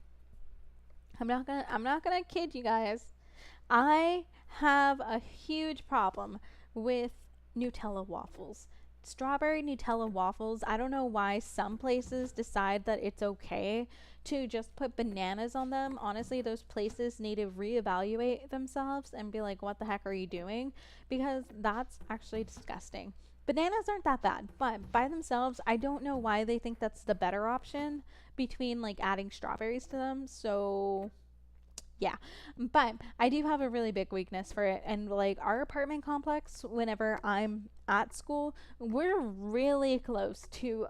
not gonna kid you guys. I have a huge problem with Nutella waffles. Strawberry Nutella waffles, I don't know why some places decide that it's okay to just put bananas on them. Honestly, those places need to reevaluate themselves and be like, what the heck are you doing? Because that's actually disgusting. Bananas aren't that bad, but by themselves, I don't know why they think that's the better option between like adding strawberries to them. So yeah, but I do have a really big weakness for it. And like our apartment complex, whenever I'm at school, we're really close to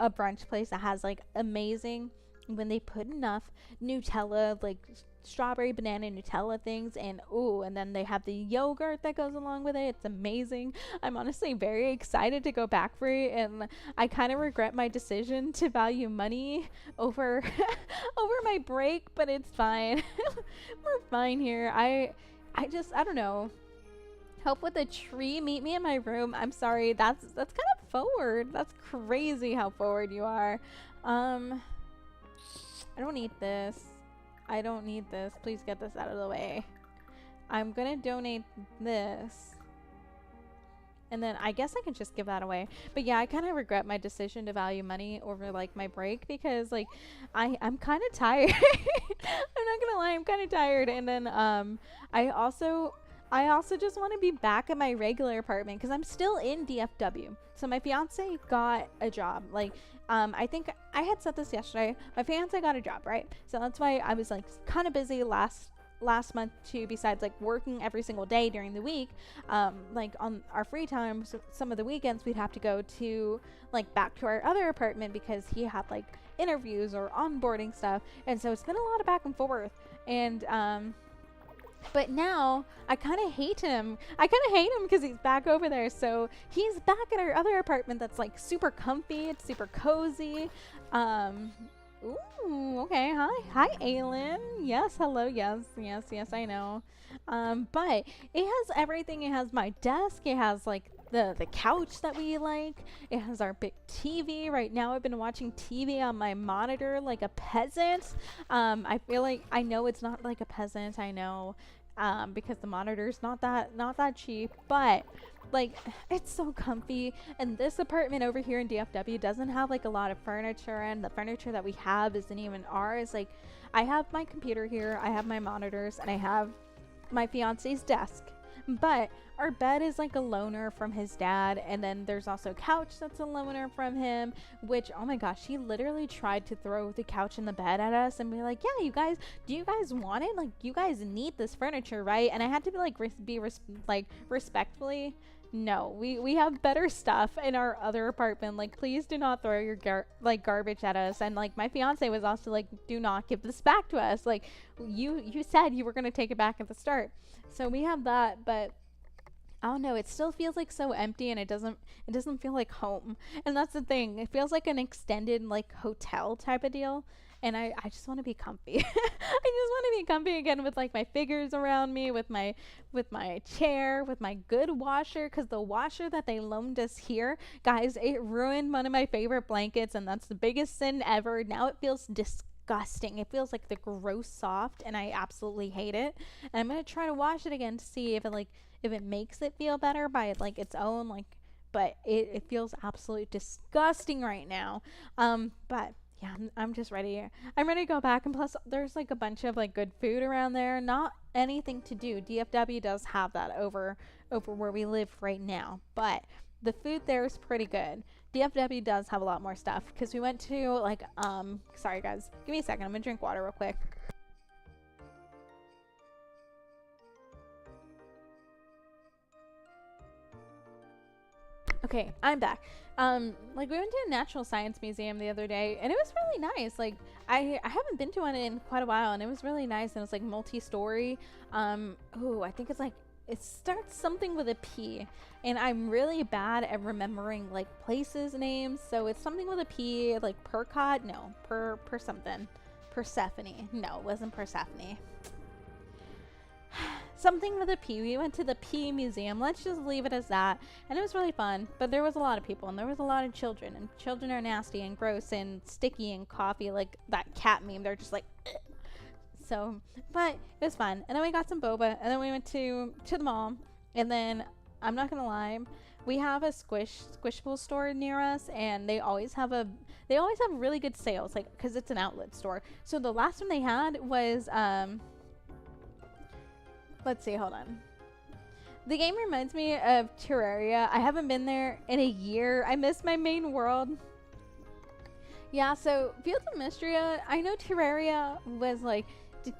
a brunch place that has like amazing, when they put enough Nutella, like strawberry banana Nutella things, and ooh, and then they have the yogurt that goes along with it. It's amazing. I'm honestly very excited to go back for it, and I kind of regret my decision to value money over over my break, but it's fine. We're fine here. I don't know. Help with a tree. Meet me in my room. I'm sorry. That's kind of forward. That's crazy how forward you are. I don't need this. I don't need this. Please get this out of the way. I'm gonna donate this. And then I guess I can just give that away. But yeah, I kind of regret my decision to value money over like my break because like I'm kind of tired. I'm not gonna lie, I'm kind of tired. And then I also just want to be back at my regular apartment because I'm still in DFW. So my fiance got a job. Like I think I had said this yesterday. My fiance got a job, right? So that's why I was like kind of busy last month too, besides like working every single day during the week. Like on our free time, so some of the weekends we'd have to go to like back to our other apartment because he had like interviews or onboarding stuff, and so it's been a lot of back and forth. And but now I kind of hate him. Because he's back over there. So he's back at our other apartment that's like super comfy. It's super cozy. Ooh, okay. Hi, Aylin. Yes, hello. Yes, I know. But it has everything. It has my desk. It has like the couch that we like. It has our big TV. Right now I've been watching TV on my monitor like a peasant. I feel like I know it's not like a peasant. I know. Because the monitor's not that cheap, but like it's so comfy. And this apartment over here in DFW doesn't have like a lot of furniture, and the furniture that we have isn't even ours. Like I have my computer here, I have my monitors, and I have my fiance's desk, but our bed is like a loaner from his dad, and then there's also a couch that's a loaner from him, which, oh my gosh, he literally tried to throw the couch and the bed at us and be like, yeah, you guys, do you guys want it? Like, you guys need this furniture, right? And I had to be like, respectfully, no, we have better stuff in our other apartment. Like, please do not throw your garbage at us. And like my fiance was also like, do not give this back to us. Like, you said you were going to take it back at the start. So we have that, but I don't know, it still feels like so empty, and it doesn't feel like home. And that's the thing. It feels like an extended like hotel type of deal. And I just want to be comfy. I just want to be comfy again with like my figures around me, with my chair, with my good washer, because the washer that they loaned us here, guys, it ruined one of my favorite blankets, and that's the biggest sin ever. Now it feels disgusting. It feels like the gross soft, and I absolutely hate it. And I'm gonna try to wash it again to see if it makes it feel better by like its own, like, but it feels absolutely disgusting right now. But yeah, I'm just ready. I'm ready to go back. And plus there's like a bunch of like good food around there. Not anything to do. DFW does have that over where we live right now, but the food there is pretty good. DFW does have a lot more stuff because we went to like sorry guys, give me a second, I'm gonna drink water real quick. Okay, I'm back. Like we went to a natural science museum the other day, and it was really nice. Like I haven't been to one in quite a while, and it was really nice. And it was like multi-story. Ooh, I think it's like, it starts something with a P, and I'm really bad at remembering like places names. So it's something with a P, like Percot. No, per something. Persephone. No, it wasn't Persephone. Something with a P. We went to the P Museum. Let's just leave it as that. And it was really fun. But there was a lot of people, and there was a lot of children. And children are nasty and gross and sticky and coffee, like that cat meme. They're just like, ugh. So, but it was fun. And then we got some boba. And then we went to the mall. And then, I'm not gonna lie, we have a squishable store near us, and they always have really good sales, like, because it's an outlet store. So the last one they had was let's see, hold on. The game reminds me of Terraria. I haven't been there in a year. I miss my main world. Yeah, so Fields of Mistria, I know Terraria was like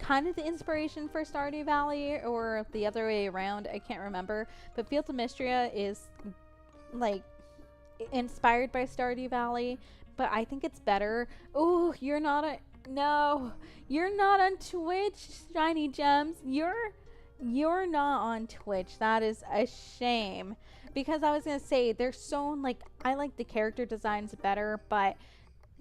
kind of the inspiration for Stardew Valley, or the other way around, I can't remember. But Fields of Mistria is like inspired by Stardew Valley, but I think it's better. Oh, you're not on Twitch, Shiny Gems. You're not on Twitch. That is a shame, because I was gonna say there's so like, I like the character designs better, but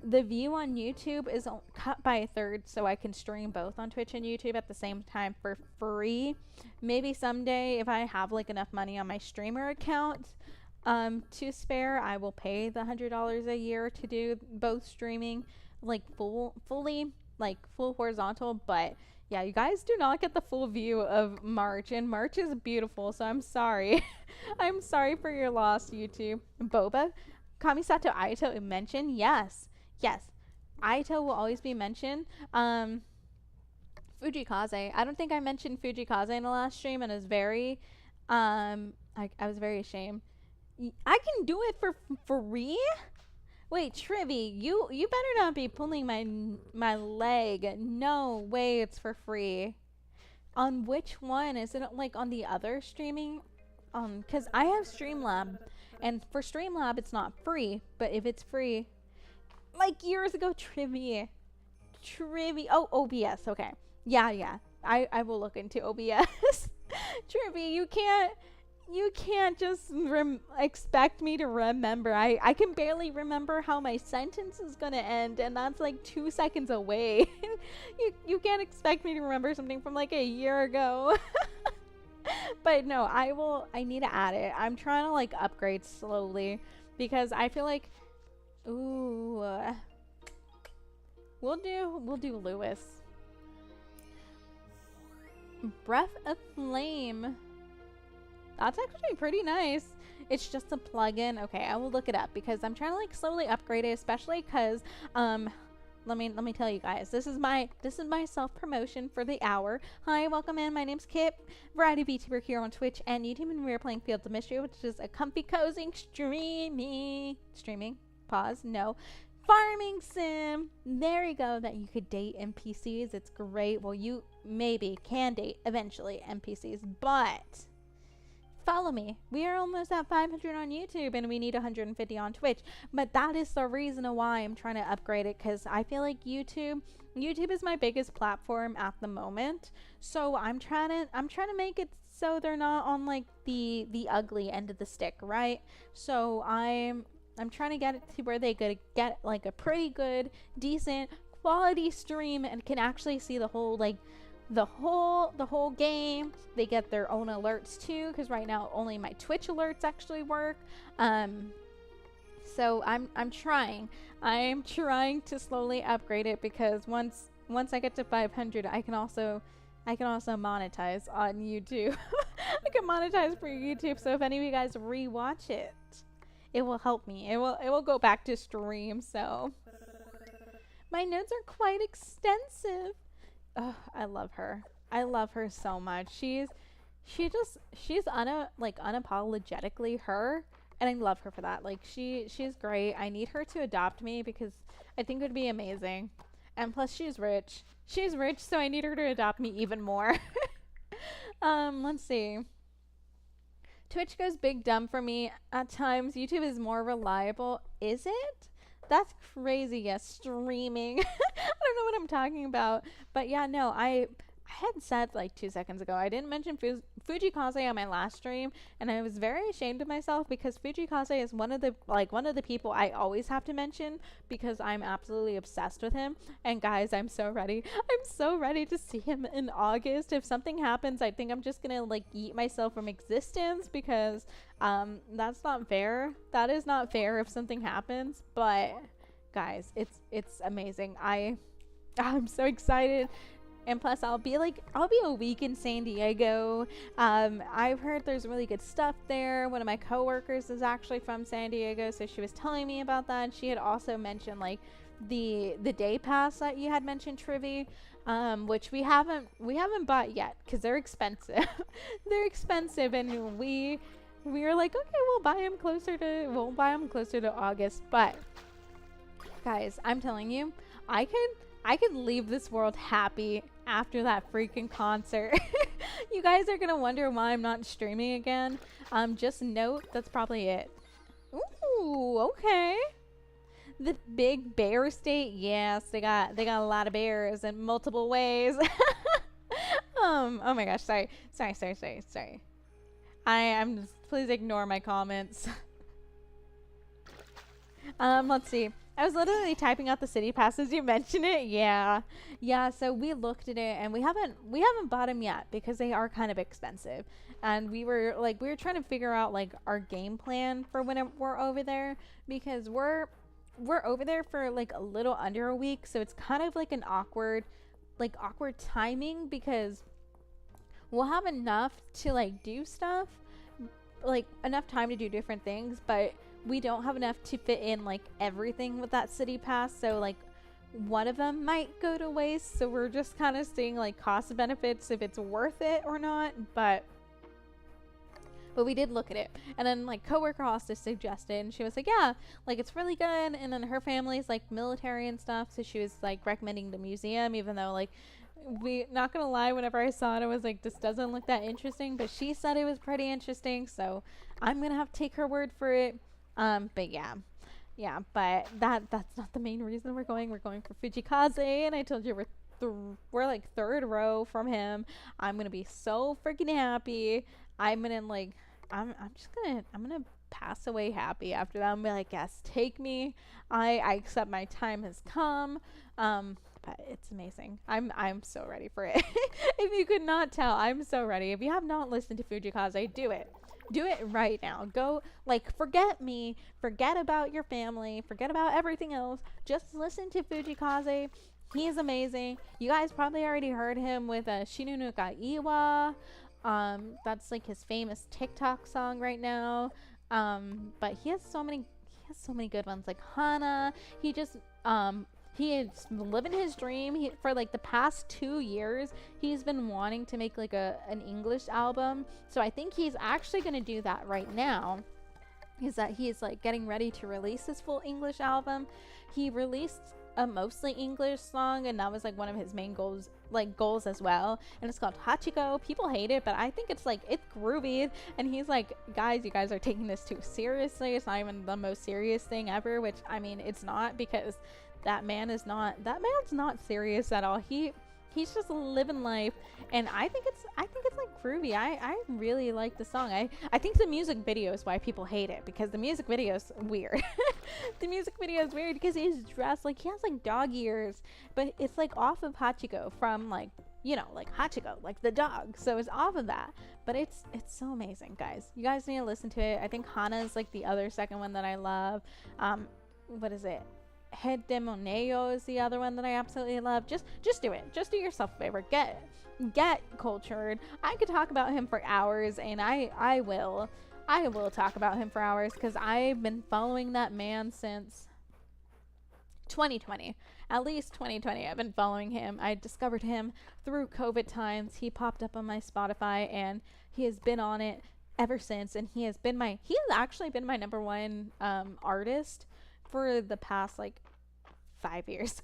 the view on YouTube is cut by a third, so I can stream both on Twitch and YouTube at the same time for free. Maybe someday, if I have like enough money on my streamer account to spare, I will pay the $100 a year to do both streaming, like fully, like full horizontal. But yeah, you guys do not get the full view of March, and March is beautiful, so I'm sorry. I'm sorry for your loss, YouTube. Boba, Kamisato Aito mentioned, yes. Yes, Aito will always be mentioned. Fujikaze. I don't think I mentioned Fujikaze in the last stream, and I was very, I was very ashamed. I can do it for free? Wait, Trivy, you better not be pulling my leg. No way, it's for free. On which one? Is it like on the other streaming? Because I have Streamlab, and for Streamlab it's not free, but if it's free, like years ago, Trivy. Oh, OBS. Okay. Yeah. I will look into OBS. Trivy, you can't just expect me to remember. I can barely remember how my sentence is gonna end, and that's like 2 seconds away. you can't expect me to remember something from like a year ago. But no, I need to add it. I'm trying to like upgrade slowly because I feel like, ooh, we'll do Lewis. Breath of Flame. That's actually pretty nice. It's just a plugin. Okay, I will look it up because I'm trying to like slowly upgrade it, especially because let me tell you guys, this is my self-promotion for the hour. Hi, welcome in. My name's Kip, variety VTuber here on Twitch and YouTube, and we're playing Fields of Mistria, which is a comfy cozy streaming pause, no, farming sim. There you go, that you could date NPCs. It's great. Well, you maybe can date eventually NPCs, but follow me. We are almost at 500 on YouTube and we need 150 on Twitch. But that is the reason why I'm trying to upgrade it, because I feel like YouTube is my biggest platform at the moment. So I'm trying to make it so they're not on like the ugly end of the stick, right? So I'm trying to get it to where they could get like a pretty good, decent quality stream and can actually see the whole like the whole game. They get their own alerts too, because right now only my Twitch alerts actually work. So I'm trying to slowly upgrade it, because once I get to 500, I can also monetize on YouTube. I can monetize for YouTube, so if any of you guys rewatch it, it will help me. It will go back to stream. So my notes are quite extensive. Oh, I love her. I love her so much. She's unapologetically her, and I love her for that. Like she's great. I need her to adopt me because I think it would be amazing. And plus she's rich. She's rich, so I need her to adopt me even more. Let's see. Twitch goes big dumb for me at times. YouTube is more reliable. Is it? That's crazy. Yes, streaming. I don't know what I'm talking about. But yeah, no, I had said like 2 seconds ago, I didn't mention Fujikaze on my last stream, and I was very ashamed of myself because Fujikaze is one of the people I always have to mention because I'm absolutely obsessed with him. And guys, I'm so ready. I'm so ready to see him in August. If something happens, I think I'm just gonna like eat myself from existence, because that's not fair. That is not fair if something happens. But guys, it's amazing. I'm so excited. And plus I'll be a week in San Diego. I've heard there's really good stuff there. One of my coworkers is actually from San Diego, so she was telling me about that. She had also mentioned like the day pass that you had mentioned, Trivy, which we haven't bought yet because they're expensive. They're expensive, and we were like, okay, we'll buy them closer to August. But guys, I'm telling you, I could leave this world happy after that freaking concert. You guys are gonna wonder why I'm not streaming again. Just note that's probably it. Ooh, okay. The big bear state, yes, they got a lot of bears in multiple ways. Oh my gosh, sorry. I'm just, please ignore my comments. Let's see. I was literally typing out the city pass as you mentioned it. Yeah. Yeah, so we looked at it and we haven't bought them yet because they are kind of expensive. And we were trying to figure out like our game plan for when we're over there because we're over there for like a little under a week, so it's kind of like an awkward timing because we'll have enough to like do stuff, like enough time to do different things, but we don't have enough to fit in like everything with that city pass. So like one of them might go to waste. So we're just kind of seeing like cost benefits if it's worth it or not. But we did look at it, and then like coworker also suggested, and she was like, yeah, like it's really good. And then her family's like military and stuff, so she was like recommending the museum, even though like we, not gonna lie, whenever I saw it, I was like, this doesn't look that interesting, but she said it was pretty interesting, so I'm gonna have to take her word for it. But yeah, but that's not the main reason we're going. We're going for Fujikaze, and I told you we're like third row from him. I'm gonna be so freaking happy. I'm gonna like I'm gonna pass away happy after that. I'm gonna be like, yes, take me. I accept my time has come. But it's amazing. I'm so ready for it. If you could not tell, I'm so ready. If you have not listened to Fujikaze, do it. Do it right now. Go, like, forget me, forget about your family, forget about everything else. Just listen to Fujikaze. He is amazing. You guys probably already heard him with Shinu no Ka Iwa. That's like his famous TikTok song right now. But he has so many good ones, like Hana. He is living his dream. For like the past 2 years, he's been wanting to make like an English album. So I think he's actually going to do that right now. Is that he's like getting ready to release his full English album. He released a mostly English song, and that was like one of his main goals as well, and it's called Hachiko. People hate it, but I think it's groovy, and he's like, guys, you guys are taking this too seriously. It's not even the most serious thing ever, which I mean, it's not, because that man's not serious at all. He's just living life, and I think it's like groovy. I really like the song. I think the music video is why people hate it, because the music video is weird. The music video is weird because he's dressed like he has like dog ears, but it's like off of Hachiko from like, you know, like Hachiko, like the dog. So it's off of that, but it's so amazing, guys. You guys need to listen to it. I think Hana is like the other second one that I love. What is it? Head Demoneo is the other one that I absolutely love. Just do it. Just do yourself a favor. Get cultured. I could talk about him for hours, and I will talk about him for hours, because I've been following that man since 2020. At least 2020 I've been following him. I discovered him through COVID times. He popped up on my Spotify, and he has been on it ever since, and he has actually been my number one artist for the past like 5 years.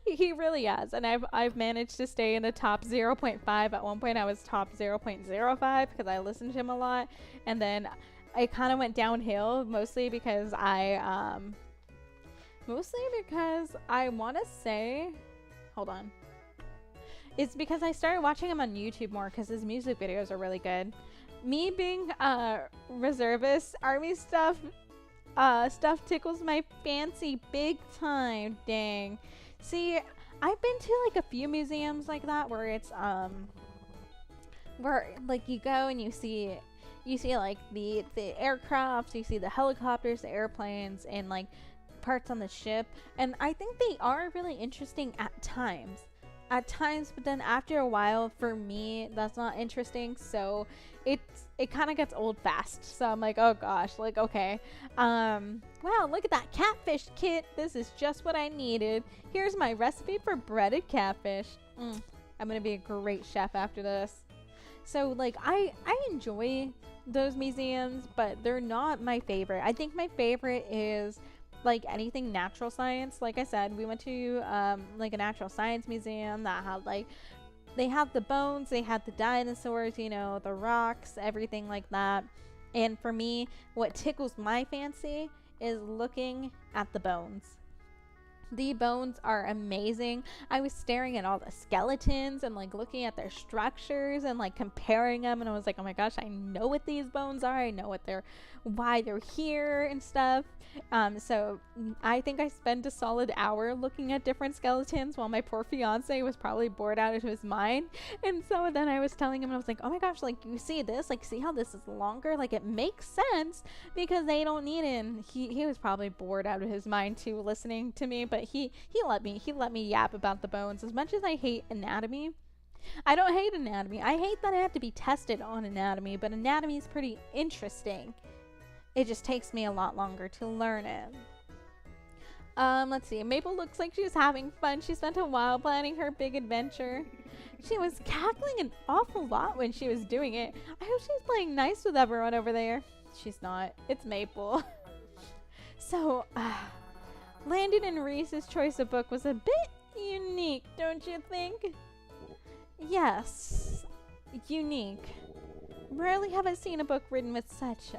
He really has, and I've managed to stay in the top 0.5. At one point I was top 0.05 because I listened to him a lot, and then I kind of went downhill, mostly because I want to say, hold on, it's because I started watching him on YouTube more, because his music videos are really good. Me being reservist, army stuff tickles my fancy big time. Dang. See, I've been to like a few museums like that where it's where like you go and you see like the aircraft, you see the helicopters, the airplanes, and like parts on the ship, and I think they are really interesting at times, but then after a while, for me, that's not interesting. So it kind of gets old fast. So I'm like, oh gosh, like, okay, wow, look at that catfish kit. This is just what I needed. Here's my recipe for breaded catfish. I'm gonna be a great chef after this. So like, I enjoy those museums, but they're not my favorite. I think my favorite is like anything natural science. Like I said, we went to like a natural science museum that had like, they had the bones, they had the dinosaurs, you know, the rocks, everything like that. And for me, what tickles my fancy is looking at the bones. The bones are amazing. I was staring at all the skeletons and like looking at their structures and like comparing them, and I was like, oh my gosh, I know what these bones are. I know why they're here and stuff. So I think I spent a solid hour looking at different skeletons while my poor fiance was probably bored out of his mind. And so then I was telling him, I was like, oh my gosh, like, you see this? Like, see how this is longer? Like, it makes sense because they don't need it. And he was probably bored out of his mind too, listening to me, but he let me yap about the bones. As much as I hate anatomy, I don't hate anatomy. I hate that I have to be tested on anatomy, but anatomy is pretty interesting. It just takes me a lot longer to learn it. Let's see. Maple looks like she's having fun. She spent a while planning her big adventure. She was cackling an awful lot when she was doing it. I hope she's playing nice with everyone over there. She's not. It's Maple. So, Landon and Reese's choice of book was a bit unique, don't you think? Yes, unique. Rarely have I seen a book written with such,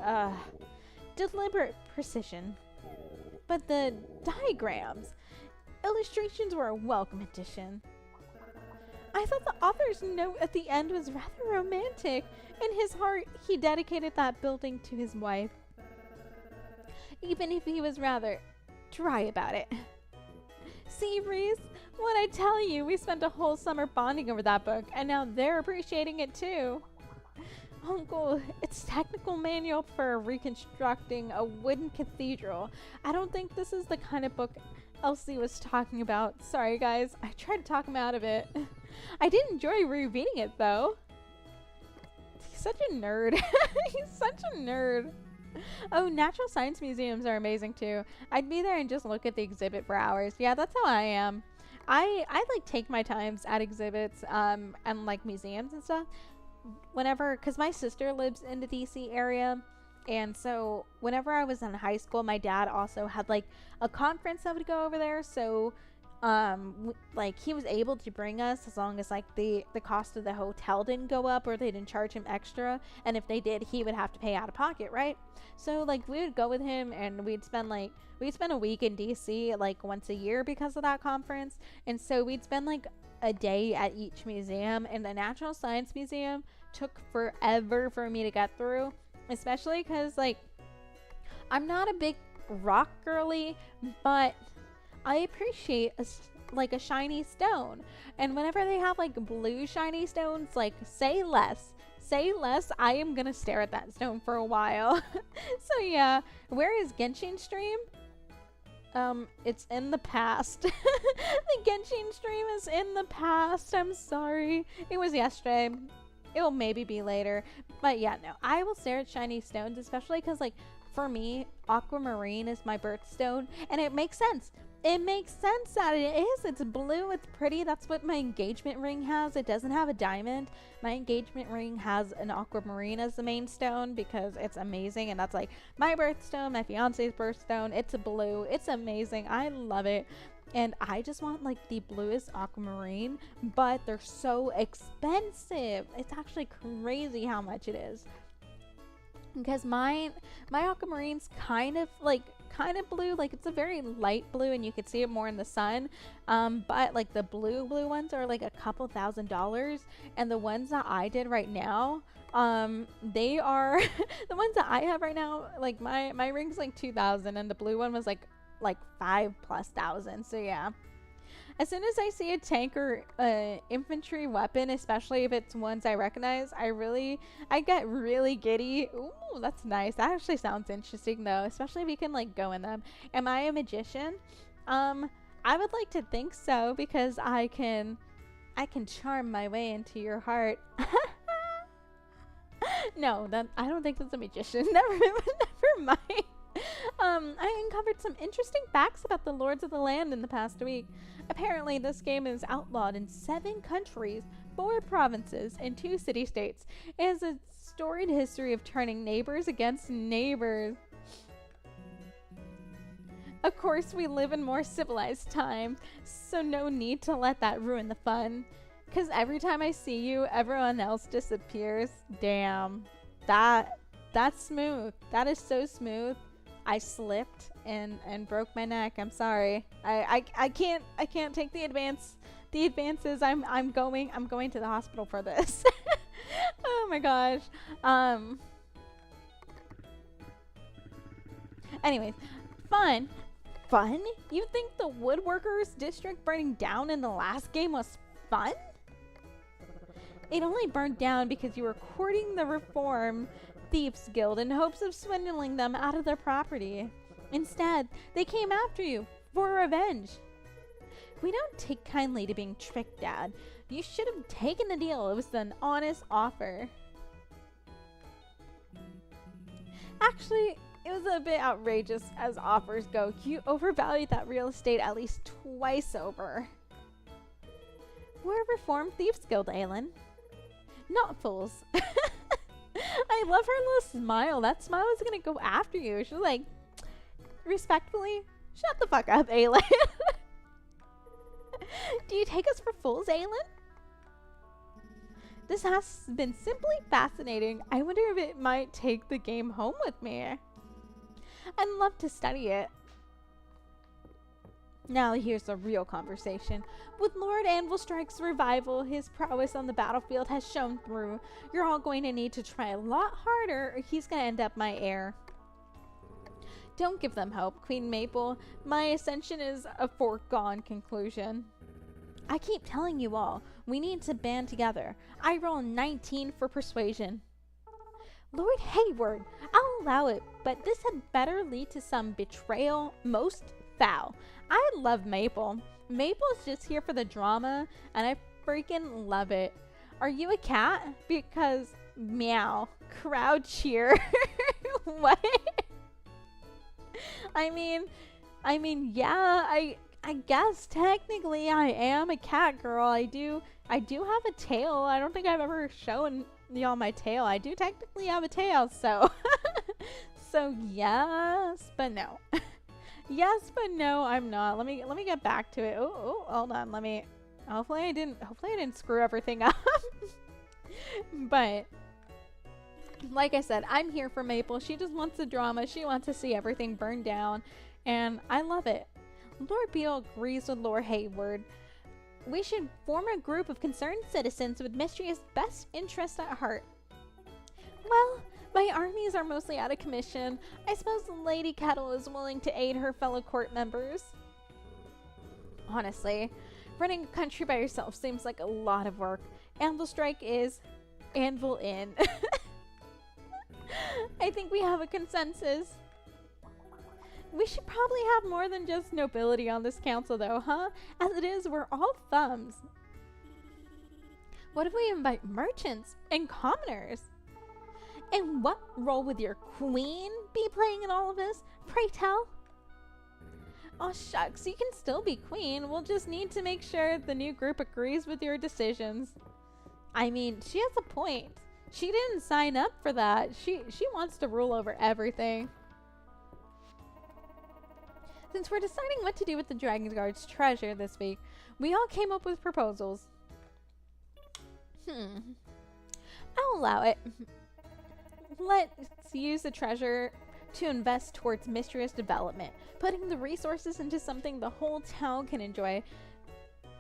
deliberate precision. But the diagrams, illustrations were a welcome addition. I thought the author's note at the end was rather romantic. In his heart, he dedicated that building to his wife, even if he was rather dry about it. See, Reese, what I tell you, we spent a whole summer bonding over that book, and now they're appreciating it too. Uncle, it's technical manual for reconstructing a wooden cathedral. I don't think this is the kind of book Elsie was talking about. Sorry, guys. I tried to talk him out of it. I did enjoy rereading it, though. He's such a nerd. He's such a nerd. Oh, natural science museums are amazing, too. I'd be there and just look at the exhibit for hours. Yeah, that's how I am. I like take my times at exhibits and like museums and stuff. Whenever, because my sister lives in the DC area, and so whenever I was in high school, my dad also had like a conference that would go over there, so like he was able to bring us as long as like the cost of the hotel didn't go up or they didn't charge him extra, and if they did, he would have to pay out of pocket, right? So like we would go with him and we'd spend a week in DC like once a year because of that conference, and so we'd spend like a day at each museum, and the Natural Science Museum took forever for me to get through, especially because like I'm not a big rock girly, but I appreciate a shiny stone, and whenever they have like blue shiny stones, like say less, I am gonna stare at that stone for a while. So yeah, where is Genshin stream? It's in the past. The Genshin stream is in the past. I'm sorry. It was yesterday. It will maybe be later. But yeah, no. I will stare at shiny stones, especially because, like, for me, aquamarine is my birthstone. And it makes sense. It makes sense that it is. It's blue. It's pretty. That's what my engagement ring has. It doesn't have a diamond. My engagement ring has an aquamarine as the main stone because it's amazing. And that's like my birthstone, my fiance's birthstone. It's a blue. It's amazing. I love it. And I just want like the bluest aquamarine, but they're so expensive. It's actually crazy how much it is. Because my aquamarine's kind of blue, like it's a very light blue and you could see it more in the sun, but like the blue ones are like a couple $1,000s, and the ones that I did right now, they are the ones that I have right now, like my ring's like 2,000 and the blue one was like 5,000+. So yeah, as soon as I see a tank or infantry weapon, especially if it's ones I recognize, I get really giddy. Ooh, that's nice. That actually sounds interesting though, especially if you can like go in them. Am I a magician? I would like to think so, because I can charm my way into your heart. No, I don't think that's a magician. Never mind. I uncovered some interesting facts about the Lords of the Land in the past week. Apparently, this game is outlawed in 7 countries, 4 provinces, and 2 city-states. It has a storied history of turning neighbors against neighbors. Of course, we live in more civilized times, so no need to let that ruin the fun. Because every time I see you, everyone else disappears. Damn. That's smooth. That is so smooth. I slipped and broke my neck. I'm sorry. I can't take the advances. I'm going to the hospital for this. Oh my gosh. Anyways, fun. You think the woodworkers district burning down in the last game was fun? It only burned down because you were courting the Reform Thieves Guild in hopes of swindling them out of their property. Instead, they came after you for revenge. We don't take kindly to being tricked, Dad. You should have taken the deal. It was an honest offer. Actually, it was a bit outrageous as offers go. You overvalued that real estate at least twice over. We're a Reformed Thieves Guild, Aylin. Not fools. I love her little smile. That smile is gonna go after you. She's like, respectfully, shut the fuck up, Aylin. Do you take us for fools, Aylin? This has been simply fascinating. I wonder if it might take the game home with me. I'd love to study it. Now here's a real conversation. With Lord Anvilstrike's revival, his prowess on the battlefield has shown through. You're all going to need to try a lot harder or he's going to end up my heir. Don't give them hope, Queen Maple. My ascension is a foregone conclusion. I keep telling you all, we need to band together. I roll 19 for persuasion. Lord Hayward, I'll allow it, but this had better lead to some betrayal, most foul. I love Maple. Maple's just here for the drama, and I freaking love it. Are you a cat? Because, meow, crowd cheer. What? I mean, yeah, I guess technically I am a cat girl. I do have a tail. I don't think I've ever shown y'all my tail. I do technically have a tail, so so yes, but no. Yes, but no, I'm not. Let me get back to it. Oh, hold on. Hopefully I didn't screw everything up. But like I said, I'm here for Maple. She just wants the drama. She wants to see everything burn down, and I love it. Lord Beale agrees with Lord Hayward. We should form a group of concerned citizens with Mistria's best interest at heart. Well, my armies are mostly out of commission. I suppose Lady Kettle is willing to aid her fellow court members. Honestly, running a country by yourself seems like a lot of work. Anvilstrike is Anvil in. I think we have a consensus. We should probably have more than just nobility on this council though, huh? As it is, we're all thumbs. What if we invite merchants and commoners? And what role would your queen be playing in all of this? Pray tell. Oh shucks, you can still be queen. We'll just need to make sure the new group agrees with your decisions. I mean, she has a point. She didn't sign up for that. She wants to rule over everything. Since we're deciding what to do with the Dragon Guard's treasure this week, we all came up with proposals. I'll allow it. Let's use the treasure to invest towards Mistria's development. Putting the resources into something the whole town can enjoy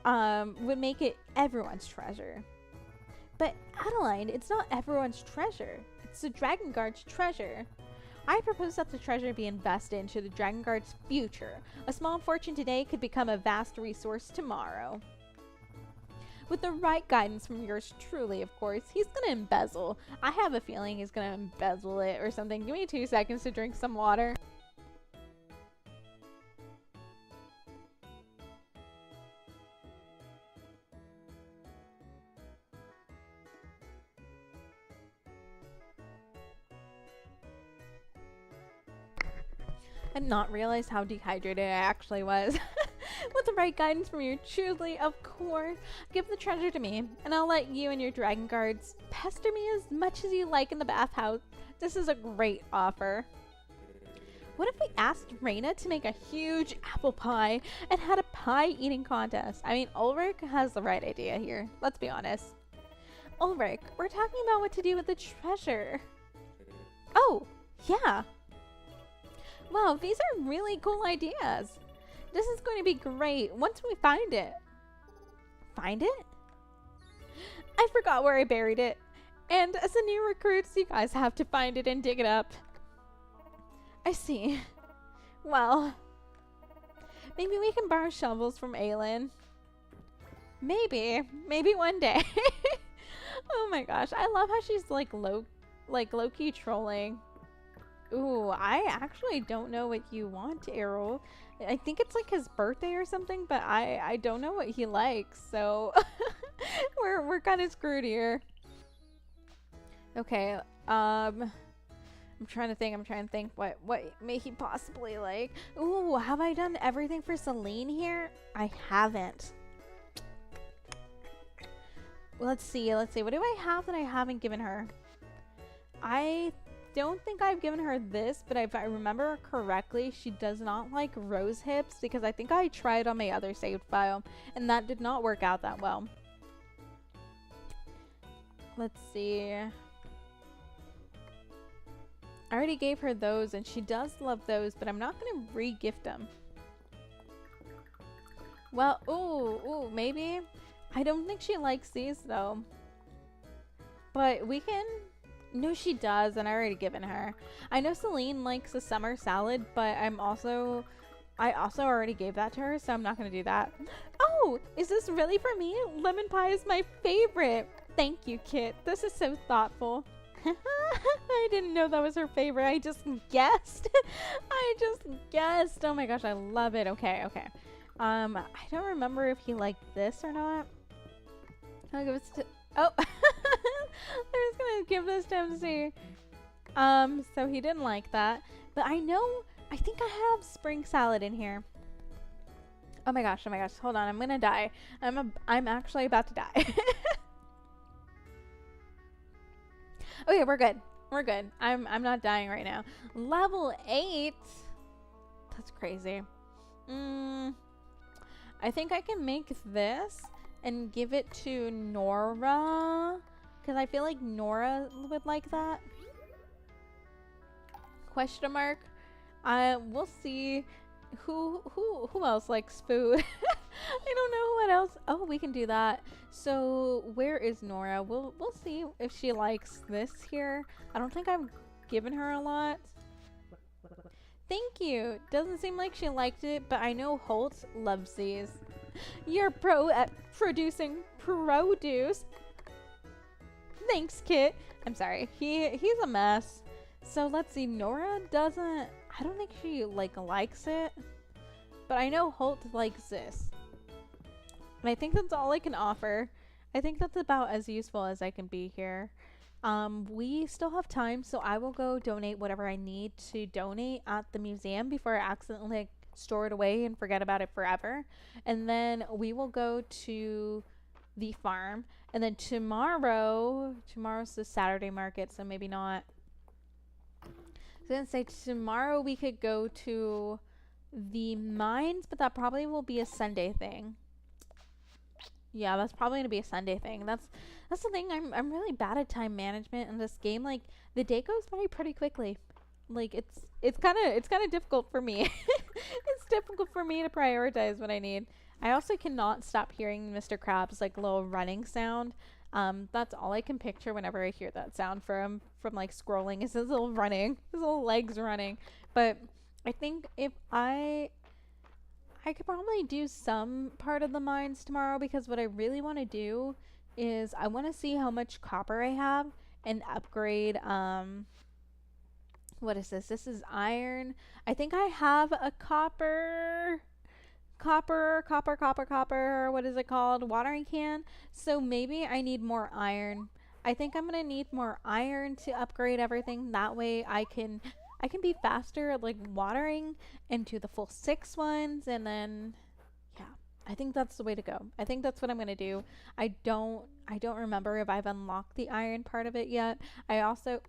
would make it everyone's treasure. But Adeline, it's not everyone's treasure. It's the Dragon Guard's treasure. I propose that the treasure be invested into the Dragon Guard's future. A small fortune today could become a vast resource tomorrow. With the right guidance from yours truly, of course, he's gonna embezzle. I have a feeling he's gonna embezzle it or something. Give me 2 seconds to drink some water. I did not realize how dehydrated I actually was. With the right guidance from you truly, of course, give the treasure to me, and I'll let you and your Dragon Guards pester me as much as you like in the bathhouse. This is a great offer. What if we asked Raina to make a huge apple pie and had a pie eating contest? I mean, Ulrich has the right idea here. Let's be honest. Ulrich, we're talking about what to do with the treasure. Oh, yeah. Wow, these are really cool ideas. This is going to be great once we find it. Find it? I forgot where I buried it. And as a new recruits, you guys have to find it and dig it up. I see. Well, maybe we can borrow shovels from Aylin. Maybe one day. Oh my gosh, I love how she's like low-key trolling. Ooh, I actually don't know what you want, Errol. I think it's like his birthday or something, but I don't know what he likes, so we're kind of screwed here. Okay, I'm trying to think what may he possibly like. Ooh, have I done everything for Celine here? I haven't. Let's see. What do I have that I haven't given her? I don't think I've given her this, but if I remember correctly, she does not like rose hips because I think I tried on my other saved file and that did not work out that well. Let's see. I already gave her those and she does love those, but I'm not going to re-gift them. Well, ooh, maybe. I don't think she likes these though. But we can... No, she does, and I already given her. I know Celine likes a summer salad, but I also already gave that to her, so I'm not going to do that. Oh, is this really for me? Lemon pie is my favorite. Thank you, Kit. This is so thoughtful. I didn't know that was her favorite. I just guessed. Oh my gosh, I love it. Okay. I don't remember if he liked this or not. I'll give it to... Oh! I was gonna give this to him to see. So he didn't like that. But I think I have spring salad in here. Oh my gosh. Hold on, I'm gonna die. I'm actually about to die. Okay, we're good. I'm not dying right now. Level 8? That's crazy. I think I can make this and give it to Nora, because I feel like Nora would like that. Question mark. We'll see who else likes food. I don't know what else. Oh, we can do that. So where is Nora? We'll see if she likes this here. I don't think I've given her a lot. Thank you. Doesn't seem like she liked it, but I know Holt loves these. You're pro at producing produce. Thanks, Kit. I'm sorry. He's a mess. So let's see. Nora doesn't... I don't think she likes it. But I know Holt likes this. And I think that's all I can offer. I think that's about as useful as I can be here. We still have time, so I will go donate whatever I need to donate at the museum before I accidentally store it away and forget about it forever. And then we will go to the farm. And then tomorrow's the Saturday market, so maybe not. I was gonna say tomorrow we could go to the mines, but that probably will be a Sunday thing. Yeah, that's probably gonna be a Sunday thing. That's the thing. I'm really bad at time management in this game. Like the day goes by pretty quickly. Like it's kind of difficult for me. It's difficult for me to prioritize what I need. I also cannot stop hearing Mr. Krabs' like little running sound. That's all I can picture whenever I hear that sound from like scrolling is his little running, his little legs running. But I think if I could probably do some part of the mines tomorrow, because what I really want to do is I want to see how much copper I have and upgrade. What is this? This is iron. I think I have a copper. What is it called? Watering can. So maybe I need more iron. I think I'm gonna need more iron to upgrade everything. That way I can be faster at like watering and do the full 6 ones, and then yeah, I think that's the way to go. I think that's what I'm gonna do. I don't remember if I've unlocked the iron part of it yet. I also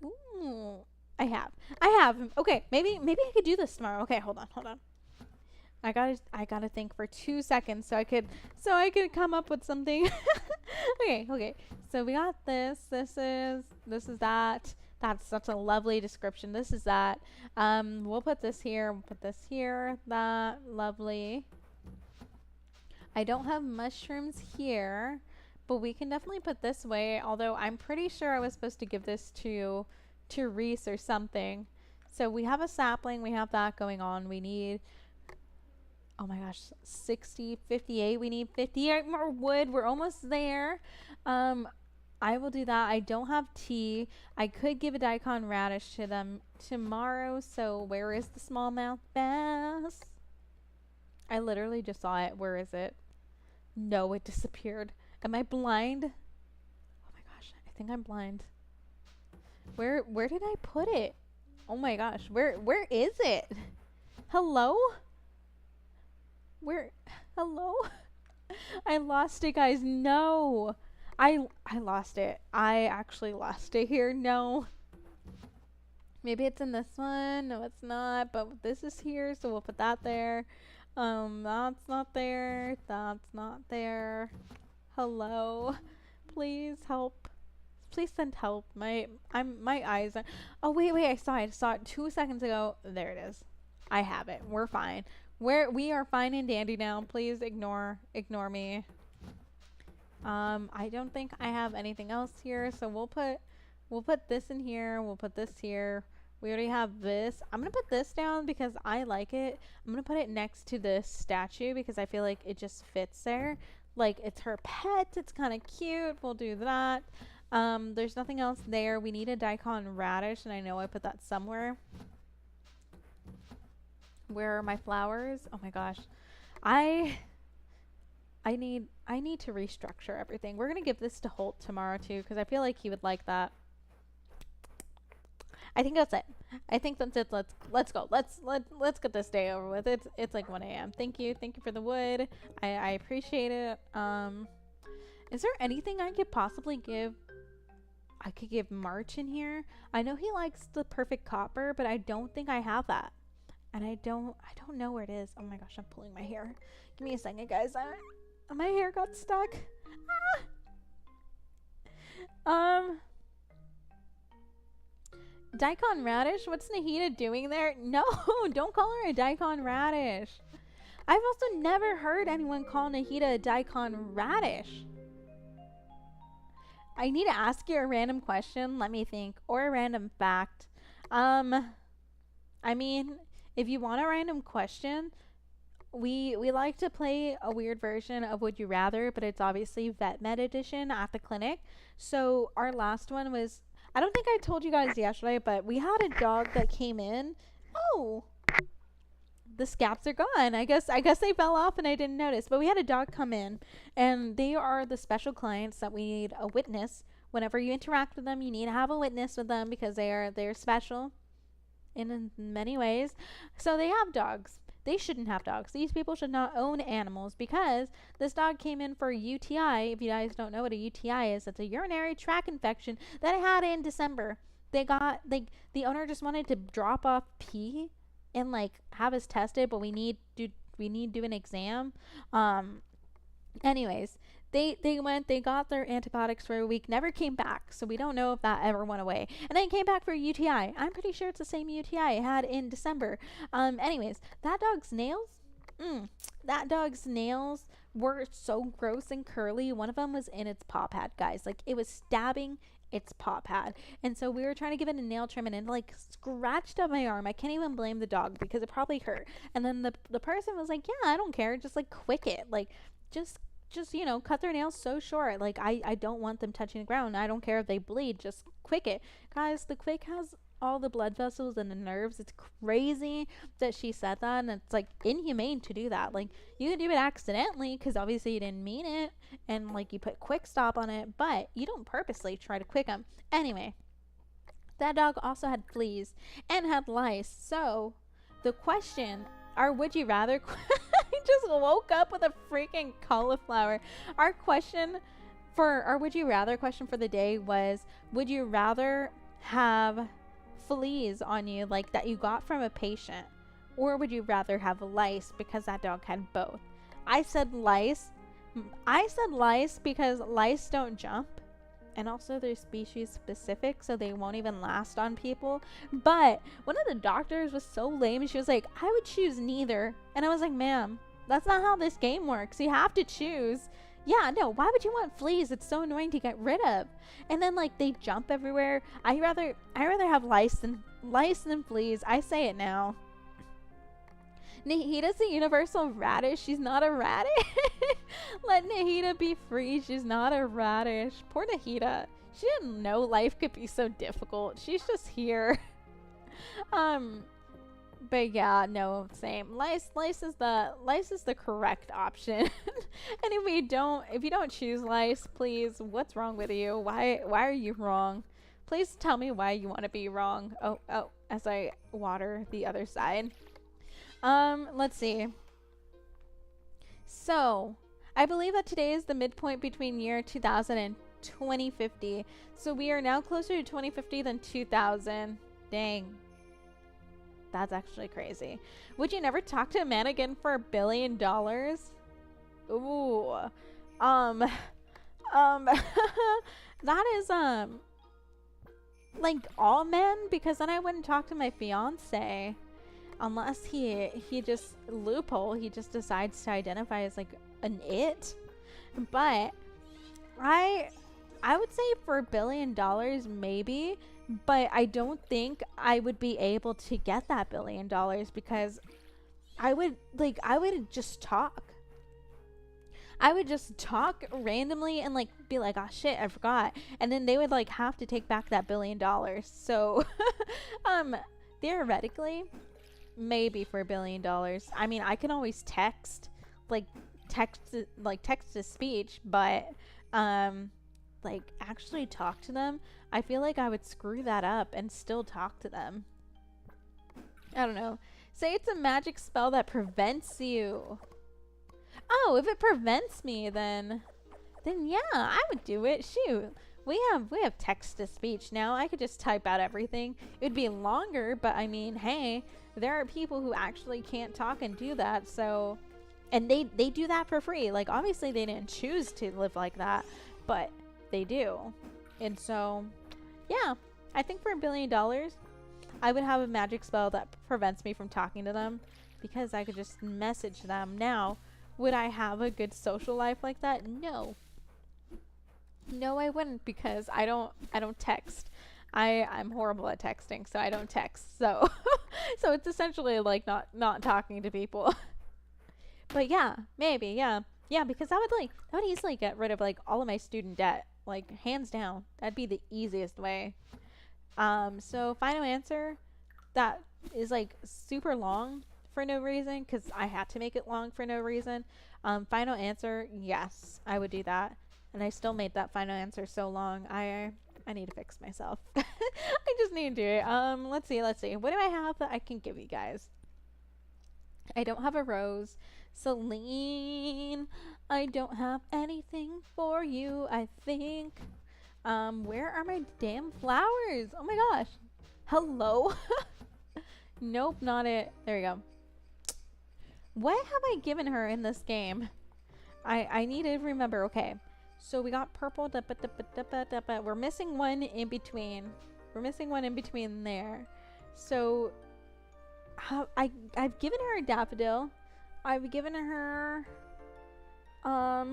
I have. Okay, maybe I could do this tomorrow. Okay, hold on. I gotta think for 2 seconds so I could come up with something. Okay. So we got this. This is that. That's such a lovely description. This is that. We'll put this here. We'll put this here. That. Lovely. I don't have mushrooms here, but we can definitely put this way. Although I'm pretty sure I was supposed to give this to Reese or something. So we have a sapling. We have that going on. We need, oh my gosh, 60, 58. We need 58 more wood. We're almost there. I will do that. I don't have tea. I could give a daikon radish to them tomorrow. So where is the smallmouth bass? I literally just saw it. Where is it? No, it disappeared. Am I blind? Oh my gosh, I think I'm blind. Where did I put it? Oh my gosh, where is it? Hello? Hello? I lost it, guys. No. I lost it. I actually lost it here. No. Maybe it's in this one. No, it's not. But this is here, so we'll put that there. That's not there. That's not there. Hello. Please help. Please send help. My eyes are, oh wait, I saw it. I saw it 2 seconds ago. There it is. I have it. We're fine. We are fine and dandy now. Please ignore me. I don't think I have anything else here, so we'll put this in here. We'll put this here. We already have this. I'm gonna put this down because I like it. I'm gonna put it next to this statue because I feel like it just fits there. Like, it's her pet. It's kind of cute. We'll do that. There's nothing else there. We need a daikon radish, and I know I put that somewhere. Where are my flowers? Oh my gosh. I need to restructure everything. We're gonna give this to Holt tomorrow too because I feel like he would like that. I think that's it. I think that's it. Let's go. Let's get this day over with. It's like 1 a.m. Thank you for the wood. I appreciate it. Is there anything I could possibly give? I could give March in here. I know he likes the perfect copper, but I don't think I have that. And I don't know where it is. Oh my gosh, I'm pulling my hair. Give me a second, guys. My hair got stuck. Daikon radish? What's Nahida doing there? No, don't call her a daikon radish. I've also never heard anyone call Nahida a daikon radish. I need to ask you a random question. Let me think. Or a random fact. I mean, if you want a random question, we like to play a weird version of Would You Rather, but it's obviously Vet Med Edition at the clinic. So our last one was, I don't think I told you guys yesterday, but we had a dog that came in. Oh, the scabs are gone. I guess they fell off and I didn't notice. But we had a dog come in, and they are the special clients that we need a witness. Whenever you interact with them, you need to have a witness with them because they're special in many ways. So they have dogs. They shouldn't have dogs. These people should not own animals because this dog came in for a UTI. If you guys don't know what a UTI is, it's a urinary tract infection that I had in December. The owner just wanted to drop off pee and like have us tested, but we need do an exam. Anyways, they got their antibiotics for a week, never came back, so we don't know if that ever went away. And then came back for a UTI. I'm pretty sure it's the same UTI I had in December. Anyways, that dog's nails were so gross and curly. One of them was in its paw pad, guys. Like, it was stabbing its paw pad. And so we were trying to give it a nail trim, and it like scratched up my arm. I can't even blame the dog because it probably hurt. And then the person was like, yeah, I don't care, just like quick it, like just you know, cut their nails so short. Like, I don't want them touching the ground. I don't care if they bleed, just quick it. Guys, the quick has all the blood vessels and the nerves. It's crazy that she said that, and it's like inhumane to do that. Like, you can do it accidentally because obviously you didn't mean it, and like you put quick stop on it, but you don't purposely try to quick them. Anyway, that dog also had fleas and had lice. So the question, our would you rather I just woke up with a freaking cauliflower. Our question for our would you rather question for the day was, would you rather have fleas on you like that you got from a patient, or would you rather have lice because that dog had both? I said lice because lice don't jump, And also they're species specific, so they won't even last on people. But one of the doctors was so lame. She was like, I would choose neither. And I was like, ma'am, that's not how this game works. You have to choose. Yeah, no, why would you want fleas? It's so annoying to get rid of. And then like they jump everywhere. I rather have lice than fleas. I say it now. Nahita's a universal radish. She's not a radish. Let Nahita be free. She's not a radish. Poor Nahita. She didn't know life could be so difficult. She's just here. But yeah, no, same. Lice is the correct option. And if you don't choose lice, please, what's wrong with you? Why are you wrong? Please tell me why you want to be wrong. Oh, as I water the other side. Let's see. So, I believe that today is the midpoint between year 2000 and 2050. So we are now closer to 2050 than 2000. Dang. That's actually crazy. Would you never talk to a man again for $1 billion? Ooh. That is, like all men, because then I wouldn't talk to my fiance. Unless he just loophole, he just decides to identify as like an it. But I would say for $1 billion maybe, but I don't think I would be able to get that $1 billion because I would just talk. I would just talk randomly and like be like, oh shit, I forgot. And then they would like have to take back that $1 billion. So theoretically, maybe for $1 billion. I mean, I can always text to speech, but like actually talk to them, I feel like I would screw that up and still talk to them. I don't know. Say it's a magic spell that prevents you. Oh, if it prevents me, then yeah, I would do it. Shoot. We have text to speech now. I could just type out everything. It would be longer, but I mean, hey, there are people who actually can't talk and do that. So, and they do that for free. Like obviously they didn't choose to live like that, but they do. And so, yeah, I think for $1 billion, I would have a magic spell that prevents me from talking to them because I could just message them. Now, would I have a good social life like that? No. No, I wouldn't, because I don't text. I'm horrible at texting, so I don't text. So so it's essentially like not talking to people. But yeah, maybe, yeah. Yeah, because that would easily get rid of like all of my student debt. Like hands down. That'd be the easiest way. So final answer, that is like super long for no reason, because I had to make it long for no reason. Final answer, yes, I would do that. And I still made that final answer so long. I need to fix myself. I just need to do it. Let's see. What do I have that I can give you guys? I don't have a rose. Celine, I don't have anything for you, I think. Where are my damn flowers? Oh my gosh. Hello? Nope, not it. There you go. What have I given her in this game? I need to remember. Okay. So we got purple. We're missing one in between. We're missing one in between there. So I've given her a daffodil. I've given her a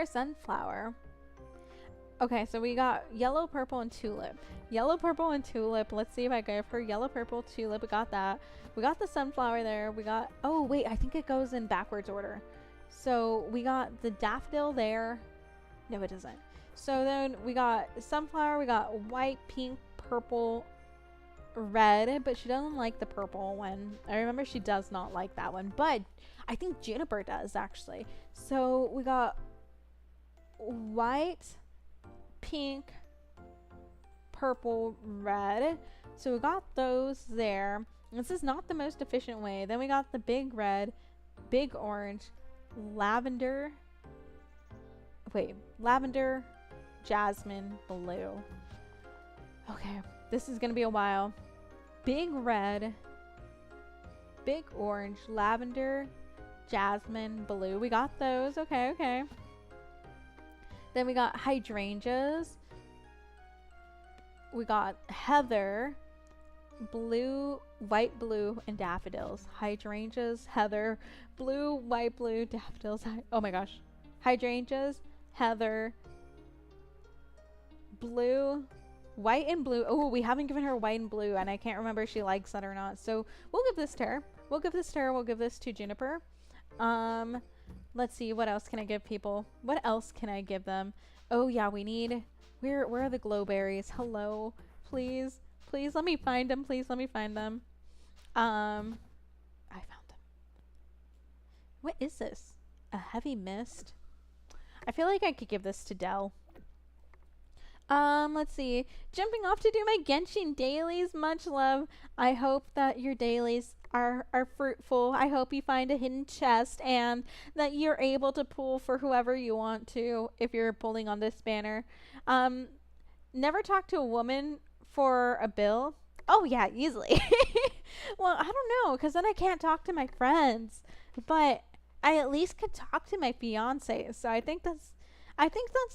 sunflower. Okay, so we got yellow, purple, and tulip. Yellow, purple, and tulip. Let's see if I gave her yellow, purple, tulip. We got that. We got the sunflower there. We got, oh wait, I think it goes in backwards order. So we got the daffodil there. No, it doesn't. So then we got sunflower. We got white, pink, purple, red, but she doesn't like the purple one. I remember she does not like that one, but I think Juniper does actually. So we got white, pink, purple, red. So we got those there. This is not the most efficient way. Then we got the big red, big orange, lavender, jasmine, blue. Okay, this is gonna be a while. Big red, big orange, lavender, jasmine, blue. We got those. Okay. Then we got hydrangeas. We got heather, blue, white, blue, and daffodils. Hydrangeas, heather, blue, white, blue, daffodils. Oh my gosh. Hydrangeas, heather, blue, white, and blue. Oh, we haven't given her white and blue, and I can't remember if she likes that or not. So we'll give this to her. We'll give this to her. We'll give this to Juniper. Let's see. What else can I give people? What else can I give them? Oh yeah, we need... Where are the glowberries? Hello. Please. Please let me find them. Please let me find them. I found them. What is this? A heavy mist? I feel like I could give this to Dell. Let's see. Jumping off to do my Genshin dailies. Much love. I hope that your dailies are fruitful. I hope you find a hidden chest and that you're able to pull for whoever you want to if you're pulling on this banner. Never talk to a woman for a bill. Oh yeah, easily. Well, I don't know, because then I can't talk to my friends. But I at least could talk to my fiance. So I think that's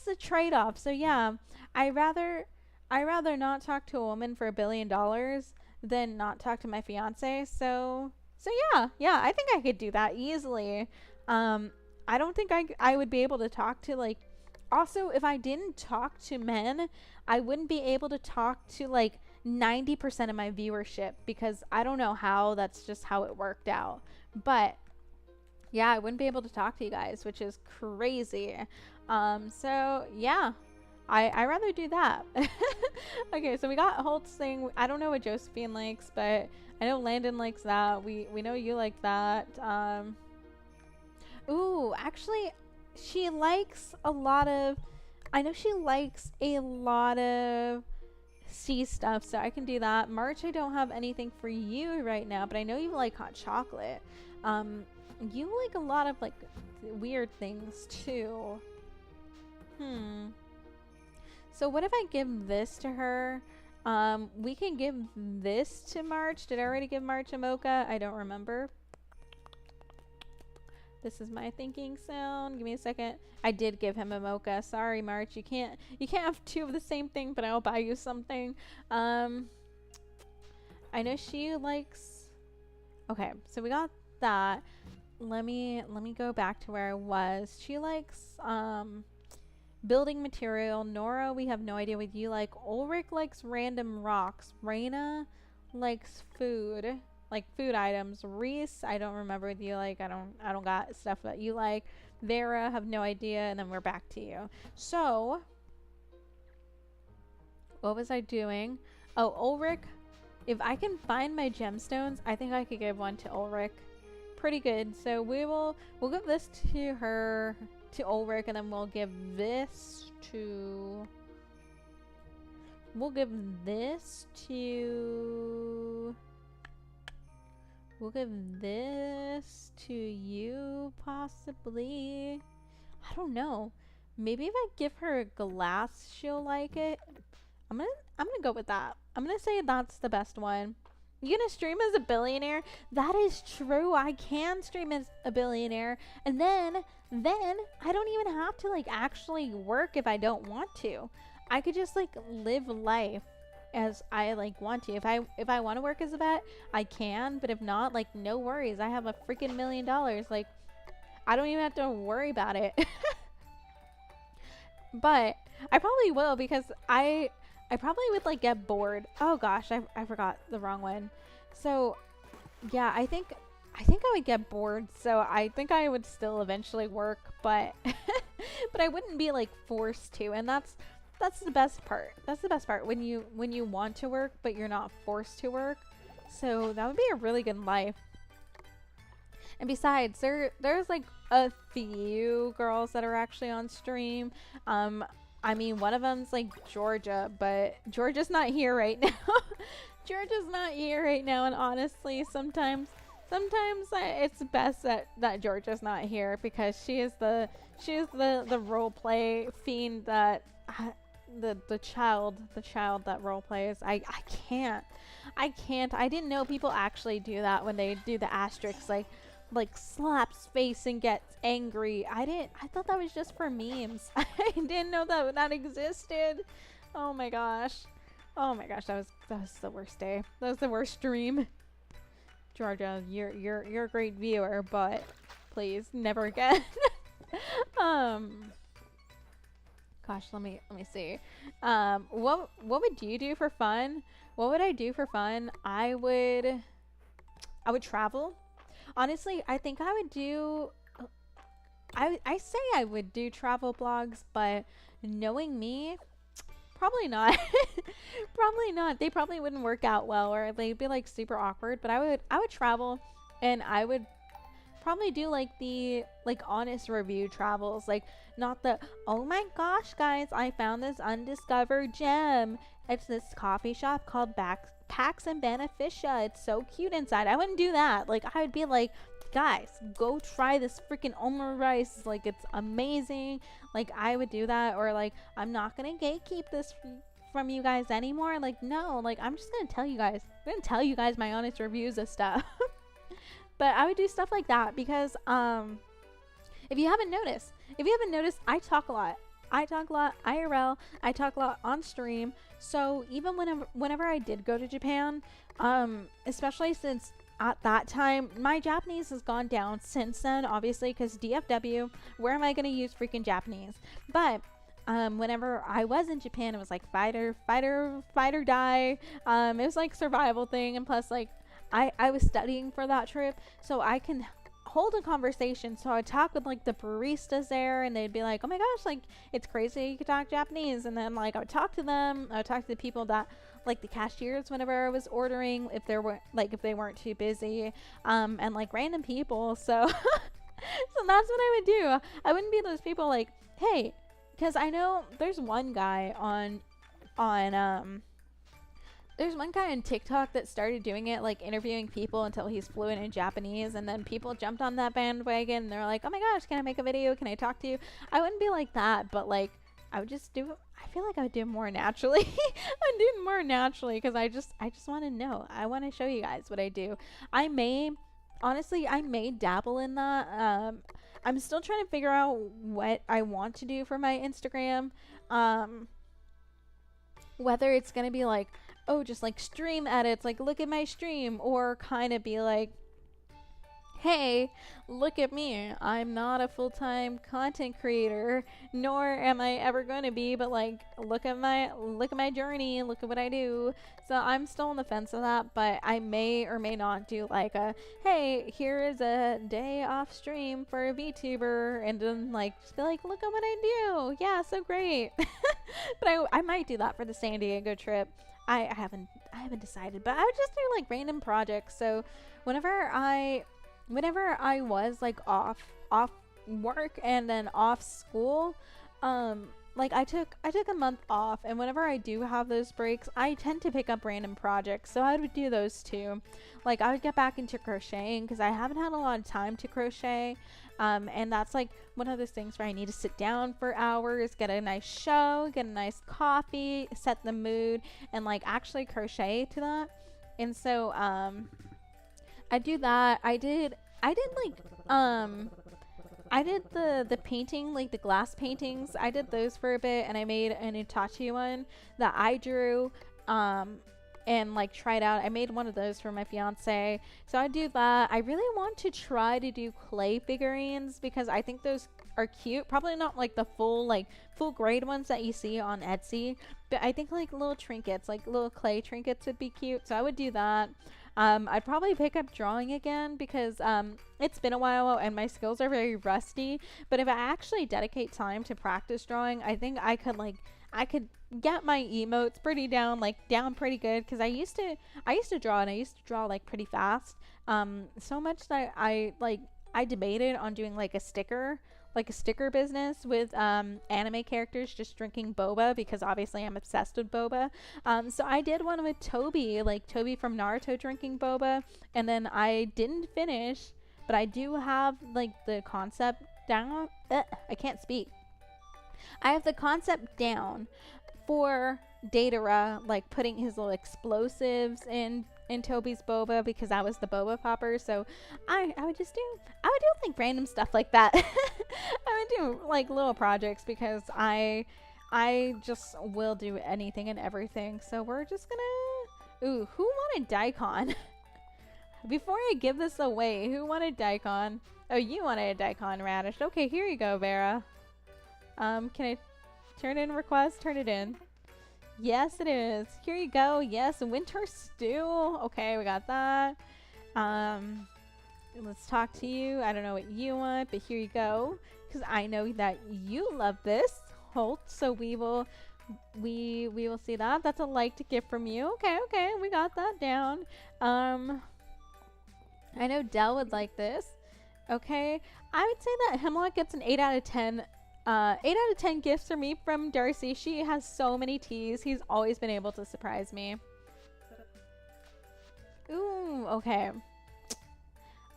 the trade-off. So yeah, I rather not talk to a woman for $1 billion than not talk to my fiance. So yeah, I think I could do that easily. I don't think I would be able to talk to, like, also if I didn't talk to men, I wouldn't be able to talk to like 90% of my viewership, because I don't know how, that's just how it worked out. But yeah, I wouldn't be able to talk to you guys, which is crazy. So yeah, I rather do that. Okay, so we got Holt's thing. I don't know what Josephine likes, but I know Landon likes that. We know you like that. Ooh, actually, she likes a lot of... I know she likes a lot of sea stuff, so I can do that. March, I don't have anything for you right now, but I know you like hot chocolate. You like a lot of, like, weird things, too. So what if I give this to her? We can give this to March. Did I already give March a mocha? I don't remember. This is my thinking sound. Give me a second. I did give him a mocha. Sorry, March. You can't have two of the same thing, but I'll buy you something. I know she likes... Okay, so we got that. Let me go back to where I was. She likes building material. Nora, we have no idea what you like. Ulrich likes random rocks. Raina likes food. Like food items. Reese, I don't remember what you like. I don't got stuff that you like. Vera, have no idea. And then we're back to you. So, what was I doing? Oh, Ulrich. If I can find my gemstones, I think I could give one to Ulrich. Pretty good. So we'll give this to her, to Ulrich, and then we'll give this to... We'll give this to... We'll give this to you, possibly. I don't know. Maybe if I give her a glass, she'll like it. I'm gonna go with that. I'm gonna say that's the best one. You gonna stream as a billionaire? That is true. I can stream as a billionaire, and then I don't even have to like actually work if I don't want to. I could just like live life as I like want to. If I want to work as a vet, I can, but if not, like, no worries. I have a freaking $1 million. Like, I don't even have to worry about it. But I probably will, because I probably would like get bored. Oh gosh, I forgot the wrong one. So yeah, I think I would get bored, so I think I would still eventually work, but but I wouldn't be like forced to, and that's the best part. That's the best part, when you want to work but you're not forced to work. So that would be a really good life. And besides, there's like a few girls that are actually on stream. I mean, one of them's like Georgia, but Georgia's not here right now. Georgia's not here right now, and honestly, sometimes it's best that Georgia's not here, because she is the role play fiend that the child that role plays. I can't. I didn't know people actually do that when they do the asterisks. Like like slaps face and gets angry. I thought that was just for memes. I didn't know that existed. Oh my gosh. Oh my gosh, that was the worst day. That was the worst stream. Georgia, you're a great viewer, but please never again. Gosh, let me see. What would you do for fun? What would I do for fun? I would travel. Honestly, I think I would do I say I would do travel blogs, but knowing me, probably not. Probably not. They probably wouldn't work out well, or they'd be like super awkward, but I would travel, and I would probably do like the honest review travels, like not the oh my gosh guys, I found this undiscovered gem. It's this coffee shop called Pax and Beneficia. It's so cute inside. I wouldn't do that. Like I would be like, guys, go try this freaking omurice. Like it's amazing. Like I would do that. Or like, I'm not gonna gatekeep this from you guys anymore. Like no, like I'm just gonna tell you guys. I'm gonna tell you guys my honest reviews of stuff. But I would do stuff like that because if you haven't noticed, I talk a lot. I talk a lot IRL. I talk a lot on stream. So even whenever I did go to Japan, especially since at that time my Japanese has gone down since then, obviously, because DFW, where am I going to use freaking Japanese? But whenever I was in Japan, it was like fight or die. It was like survival thing, and plus like I was studying for that trip, so I can hold a conversation. So I talk with like the baristas there, and they'd be like, oh my gosh, like it's crazy you could talk Japanese. And then like I would talk to them. I would talk to the people that like the cashiers whenever I was ordering, if they weren't too busy, and like random people. So so that's what I would do. I wouldn't be those people like, hey, because I know there's one guy on there's one guy on TikTok that started doing it, like interviewing people until he's fluent in Japanese, and then people jumped on that bandwagon and they're like, oh my gosh, can I make a video? Can I talk to you? I wouldn't be like that, but like I would just do it. I feel like I would do it more naturally. I'd do it more naturally because I just want to know. I want to show you guys what I do. I may dabble in that. I'm still trying to figure out what I want to do for my Instagram. Whether it's going to be like, oh, just like stream edits, like look at my stream, or kind of be like, hey, look at me. I'm not a full-time content creator, nor am I ever going to be, but like look at my journey, look at what I do. So I'm still on the fence of that, but I may or may not do like a, hey, here is a day off stream for a VTuber, and then like just be like, look at what I do. Yeah, so great. But I might do that for the San Diego trip. I haven't decided, but I would just do like random projects. So whenever I was like off work and then off school, like I took a month off, and whenever I do have those breaks, I tend to pick up random projects. So I would do those too. Like I would get back into crocheting because I haven't had a lot of time to crochet. And that's like one of those things where I need to sit down for hours, get a nice show, get a nice coffee, set the mood, and like actually crochet to that. And so I do that. I did the painting, like the glass paintings. I did those for a bit, and I made an Itachi one that I drew and like tried out. I made one of those for my fiance, so I do that. I really want to try to do clay figurines because I think those are cute. Probably not like the full grade ones that you see on Etsy, but I think like little trinkets, like little clay trinkets would be cute. So I would do that. I'd probably pick up drawing again because it's been a while and my skills are very rusty. But if I actually dedicate time to practice drawing, I think I could get my emotes down pretty good, because I used to draw, and I used to draw like pretty fast. So much that I debated on doing like a sticker business with anime characters just drinking boba, because obviously I'm obsessed with boba. So I did one with Toby from Naruto drinking boba, and then I didn't finish, but I do have like the concept down. I can't speak. I have the concept down for Datara, like putting his little explosives in in Toby's boba because I was the boba popper. So I would do like random stuff like that. I would do like little projects because I just will do anything and everything. So we're just gonna, ooh, who wanted daikon? Before I give this away, who wanted daikon? Oh, you wanted a daikon radish. Okay, here you go, Vera. Can I turn in request? Turn it in. Yes, it is. Here you go. Yes, winter stew. Okay, we got that. Let's talk to you. I don't know what you want, but here you go. Because I know that you love this, Holt. So we will see that. That's a liked gift from you. Okay, okay, we got that down. I know Dell would like this. Okay, I would say that Hemlock gets an 8 out of 10. 8 out of 10 gifts for me from Darcy. She has so many teas. He's always been able to surprise me. Ooh, okay.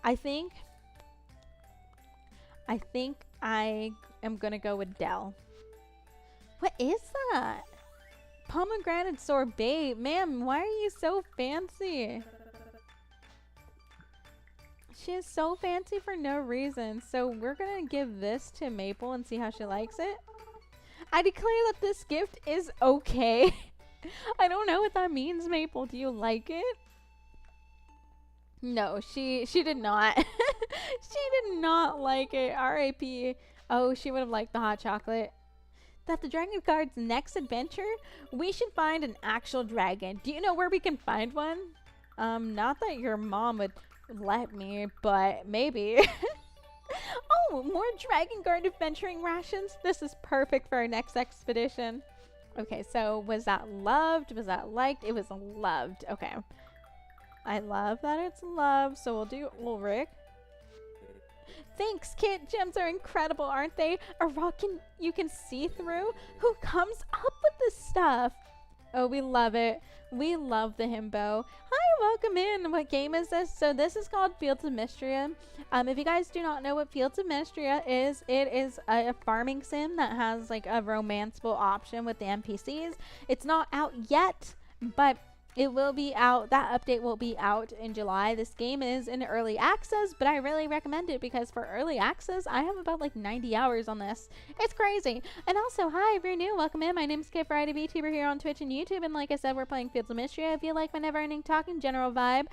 I think I am gonna go with Dell. What is that? Pomegranate sorbet. Ma'am, why are you so fancy? She is so fancy for no reason. So we're gonna give this to Maple and see how she likes it. I declare that this gift is okay. I don't know what that means, Maple. Do you like it? No, she did not. She did not like it. R.I.P. Oh, she would have liked the hot chocolate. That the Dragon Guard's next adventure, we should find an actual dragon. Do you know where we can find one? Not that your mom would let me, but maybe. Oh, more Dragon Guard adventuring rations. This is perfect for our next expedition. Okay, so was that loved? Was that liked? It was loved. Okay. I love that it's loved, so we'll do Ulrich. Thanks, Kit. Gems are incredible, aren't they? A rock you can see through? Who comes up with this stuff? Oh, we love it. We love the himbo. Hi, welcome in. What game is this? So this is called Fields of Mistria. If you guys do not know what Fields of Mistria is, it is a farming sim that has like a romanceable option with the NPCs. It's not out yet, but it will be out. That update will be out in July. This game is in early access, but I really recommend it because for early access, I have about like 90 hours on this. It's crazy. And also, hi, if you're new, welcome in. My name is Kit Variety VTuber here on Twitch and YouTube. And like I said, we're playing Fields of Mistria. If you like my never-ending talking general vibe,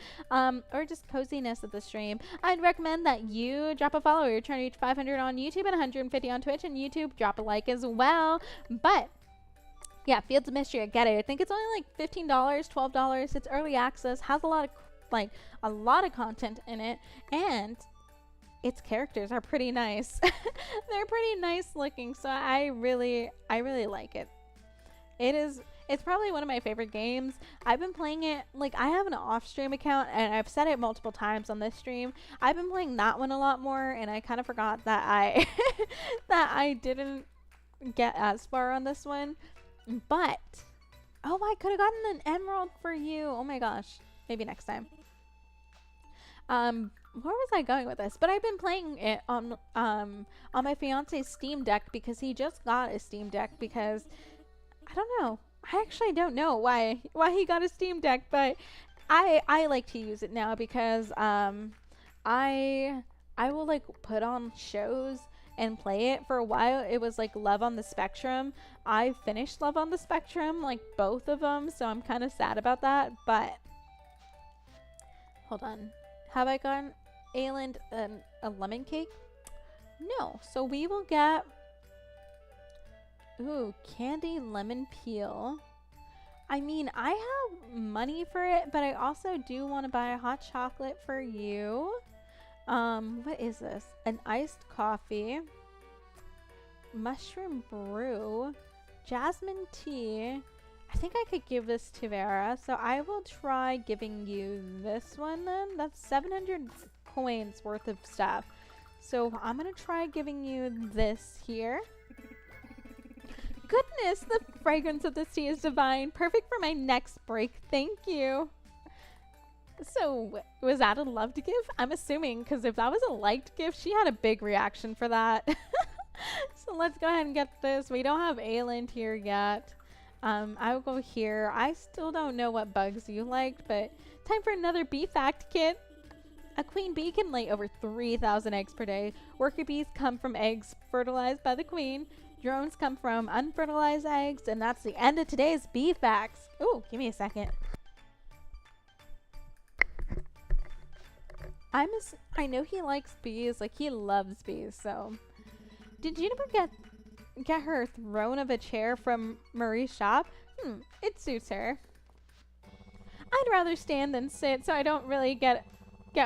or just coziness of the stream, I'd recommend that you drop a follow. We're trying to reach 500 on YouTube and 150 on Twitch and YouTube. Drop a like as well. But yeah, Fields of Mistria, get it. I think it's only like $15, $12. It's early access, has a lot of content in it, and its characters are pretty nice. They're pretty nice looking, so I really like it. It's probably one of my favorite games. I've been playing it, like I have an off-stream account, and I've said it multiple times on this stream. I've been playing that one a lot more, and I kind of forgot that I didn't get as far on this one. But, oh, I could have gotten an emerald for you. Oh my gosh. Maybe next time. Where was I going with this? But I've been playing it on my fiance's Steam Deck because he just got a Steam Deck because, I don't know. I actually don't know why he got a Steam Deck, but I like to use it now because, I will like put on shows and play it. For a while it was like Love on the Spectrum. I finished Love on the Spectrum, like both of them, so I'm kind of sad about that. But hold on, have I gotten Ayland a lemon cake? No. So we will get candy lemon peel. I mean, I have money for it, but I also do want to buy a hot chocolate for you. What is this? An iced coffee, mushroom brew, jasmine tea. I think I could give this to Vera, so I will try giving you this one then. That's 700 coins worth of stuff. So I'm gonna try giving you this here. Goodness, the fragrance of this tea is divine. Perfect for my next break. Thank you. So, was that a loved gift? I'm assuming, because if that was a liked gift, she had a big reaction for that. So let's go ahead and get this. We don't have Ayland here yet. I will go here. I still don't know what bugs you liked, but time for another bee fact, kid. A queen bee can lay over 3,000 eggs per day. Worker bees come from eggs fertilized by the queen. Drones come from unfertilized eggs, and that's the end of today's bee facts. Ooh, give me a second. I know he likes bees, like he loves bees, so. Did Juniper get her throne of a chair from Marie's shop? It suits her. I'd rather stand than sit, so I don't really get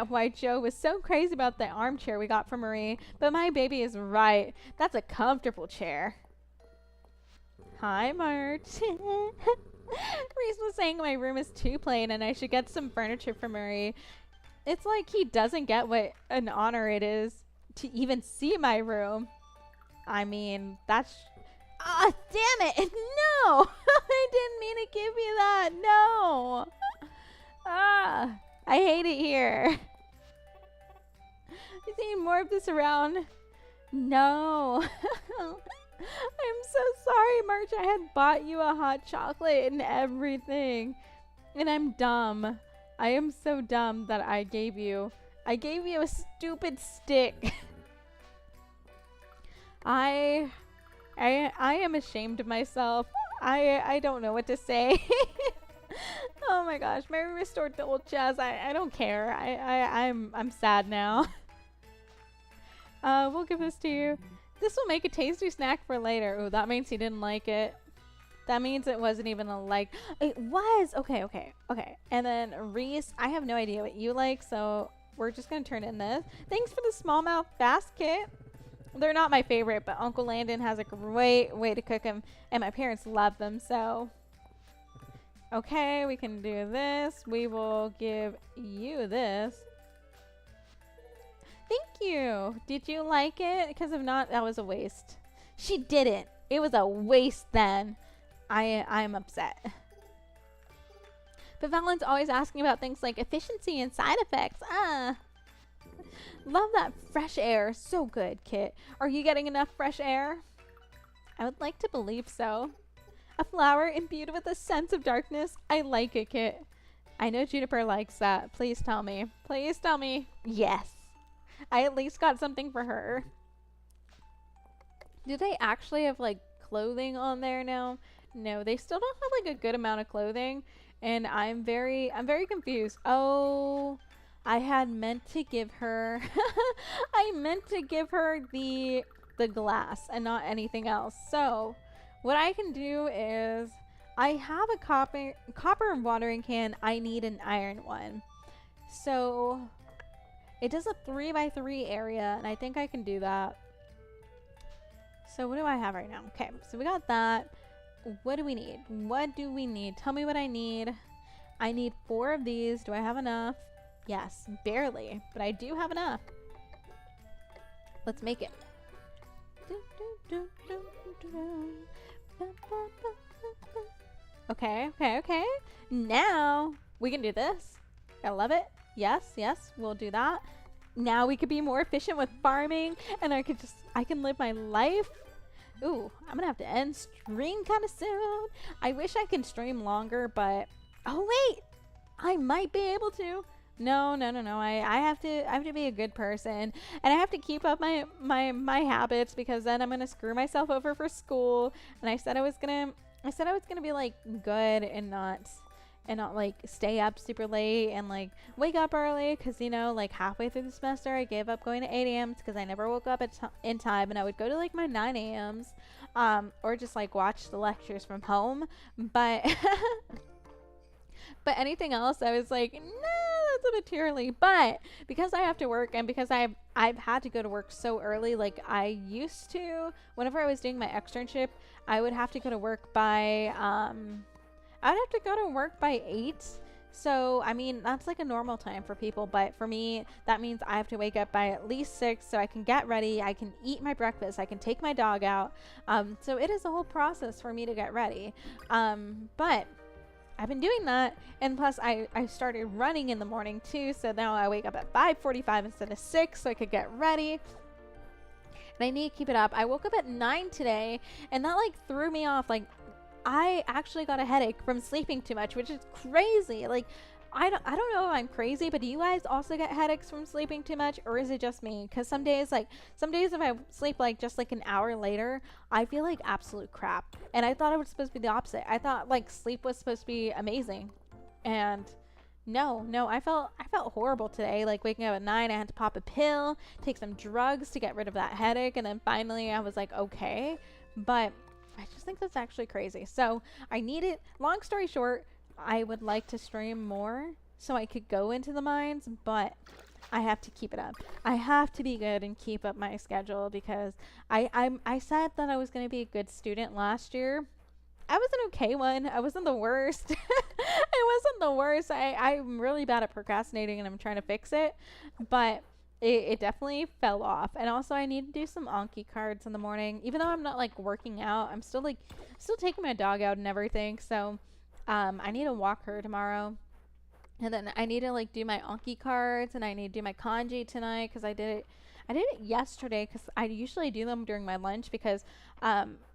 why Joe was so crazy about the armchair we got from Marie, but my baby is right. That's a comfortable chair. Hi, March. Reese was saying my room is too plain and I should get some furniture for Marie. It's like he doesn't get what an honor it is to even see my room. I mean, that's... Ah, damn it! No! I didn't mean to give you that! No! Ah, I hate it here. You see more of this around? No. I'm so sorry, March. I had bought you a hot chocolate and everything. And I'm dumb. I am so dumb that I gave you a stupid stick. I am ashamed of myself. I don't know what to say. Oh my gosh, Mary restored the old chest. I don't care. I'm sad now. We'll give this to you. This will make a tasty snack for later. Ooh, that means he didn't like it. That means it wasn't even a like. It was. Okay. And then Reese, I have no idea what you like, so we're just gonna turn in this. Thanks for the smallmouth bass kit. They're not my favorite, but Uncle Landon has a great way to cook them, and my parents love them, so. Okay, we can do this. We will give you this. Thank you. Did you like it? Because if not, that was a waste. She didn't. It was a waste then. I'm upset. But Valen's always asking about things like efficiency and side effects. Love that fresh air. So good, Kit. Are you getting enough fresh air? I would like to believe so. A flower imbued with a sense of darkness. I like it, Kit. I know Juniper likes that. Please tell me. Please tell me. Yes. I at least got something for her. Do they actually have like clothing on there now? No, they still don't have like a good amount of clothing, and I'm very confused. Oh, I had meant to give her I meant to give her the glass and not anything else. So what I can do is I have a copper watering can. I need an iron one. So it does a 3x3 area, and I think I can do that. So what do I have right now? Okay, so we got that. What do we need? What do we need? Tell me what I need. I need 4 of these. Do I have enough? Yes, barely, but I do have enough. Let's make it. Okay. Now we can do this. I love it. Yes, we'll do that. Now we could be more efficient with farming, and I can live my life. Ooh, I'm gonna have to end stream kind of soon. I wish I could stream longer, but oh wait, I might be able to. No. I have to be a good person, and I have to keep up my habits, because then I'm gonna screw myself over for school. And I said I was gonna be like good and not like stay up super late and like wake up early, because you know, like halfway through the semester I gave up going to 8 a.m. because I never woke up in time, and I would go to like my 9 a.m.s or just like watch the lectures from home, but but anything else I was like, no, that's a bit too early. But because I have to work, and because I've had to go to work so early, like I used to, whenever I was doing my externship, I would have to go to work by I'd have to go to work by 8. So, I mean, that's like a normal time for people. But for me, that means I have to wake up by at least 6 so I can get ready. I can eat my breakfast. I can take my dog out. So it is a whole process for me to get ready. But I've been doing that. And plus, I started running in the morning too. So now I wake up at 5:45 instead of 6 so I could get ready. And I need to keep it up. I woke up at 9 today, and that like threw me off. Like, I actually got a headache from sleeping too much, which is crazy. Like, I don't know if I'm crazy, but do you guys also get headaches from sleeping too much, or is it just me? Because some days if I sleep like just like an hour later, I feel like absolute crap. And I thought it was supposed to be the opposite. I thought like sleep was supposed to be amazing, and no, I felt horrible today. Like waking up at 9, I had to pop a pill, take some drugs to get rid of that headache, and then finally I was like okay, but I just think that's actually crazy. So I need it. Long story short, I would like to stream more so I could go into the mines, but I have to keep it up. I have to be good and keep up my schedule because I said that I was going to be a good student last year. I was an okay one. I wasn't the worst. I wasn't the worst. I'm really bad at procrastinating and I'm trying to fix it, but it definitely fell off. And also I need to do some Anki cards in the morning. Even though I'm not like working out, I'm still taking my dog out and everything. So I need to walk her tomorrow. And then I need to like do my Anki cards and I need to do my kanji tonight because I did it yesterday because I usually do them during my lunch because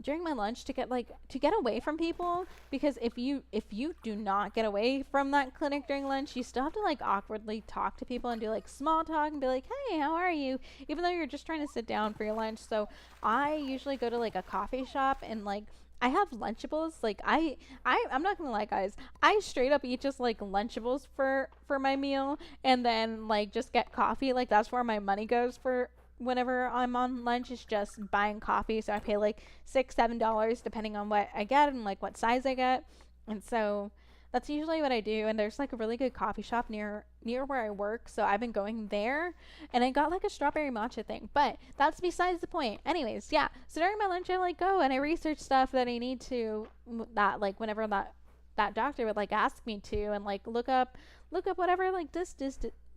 during my lunch to get away from people, because if you do not get away from that clinic during lunch, you still have to like awkwardly talk to people and do like small talk and be like, hey, how are you, even though you're just trying to sit down for your lunch. So I usually go to like a coffee shop and like I have Lunchables. Like I'm not gonna lie, guys. I straight up eat just like Lunchables for my meal, and then like just get coffee. Like that's where my money goes for whenever I'm on lunch. Is just buying coffee. So I pay like $6-7 depending on what I get and like what size I get, and so that's usually what I do. And there's like a really good coffee shop near where I work, so I've been going there, and I got like a strawberry matcha thing, but that's besides the point. Anyways, yeah, so during my lunch I like go and I research stuff that I need to, that like whenever that doctor would like ask me to, and like look up whatever like this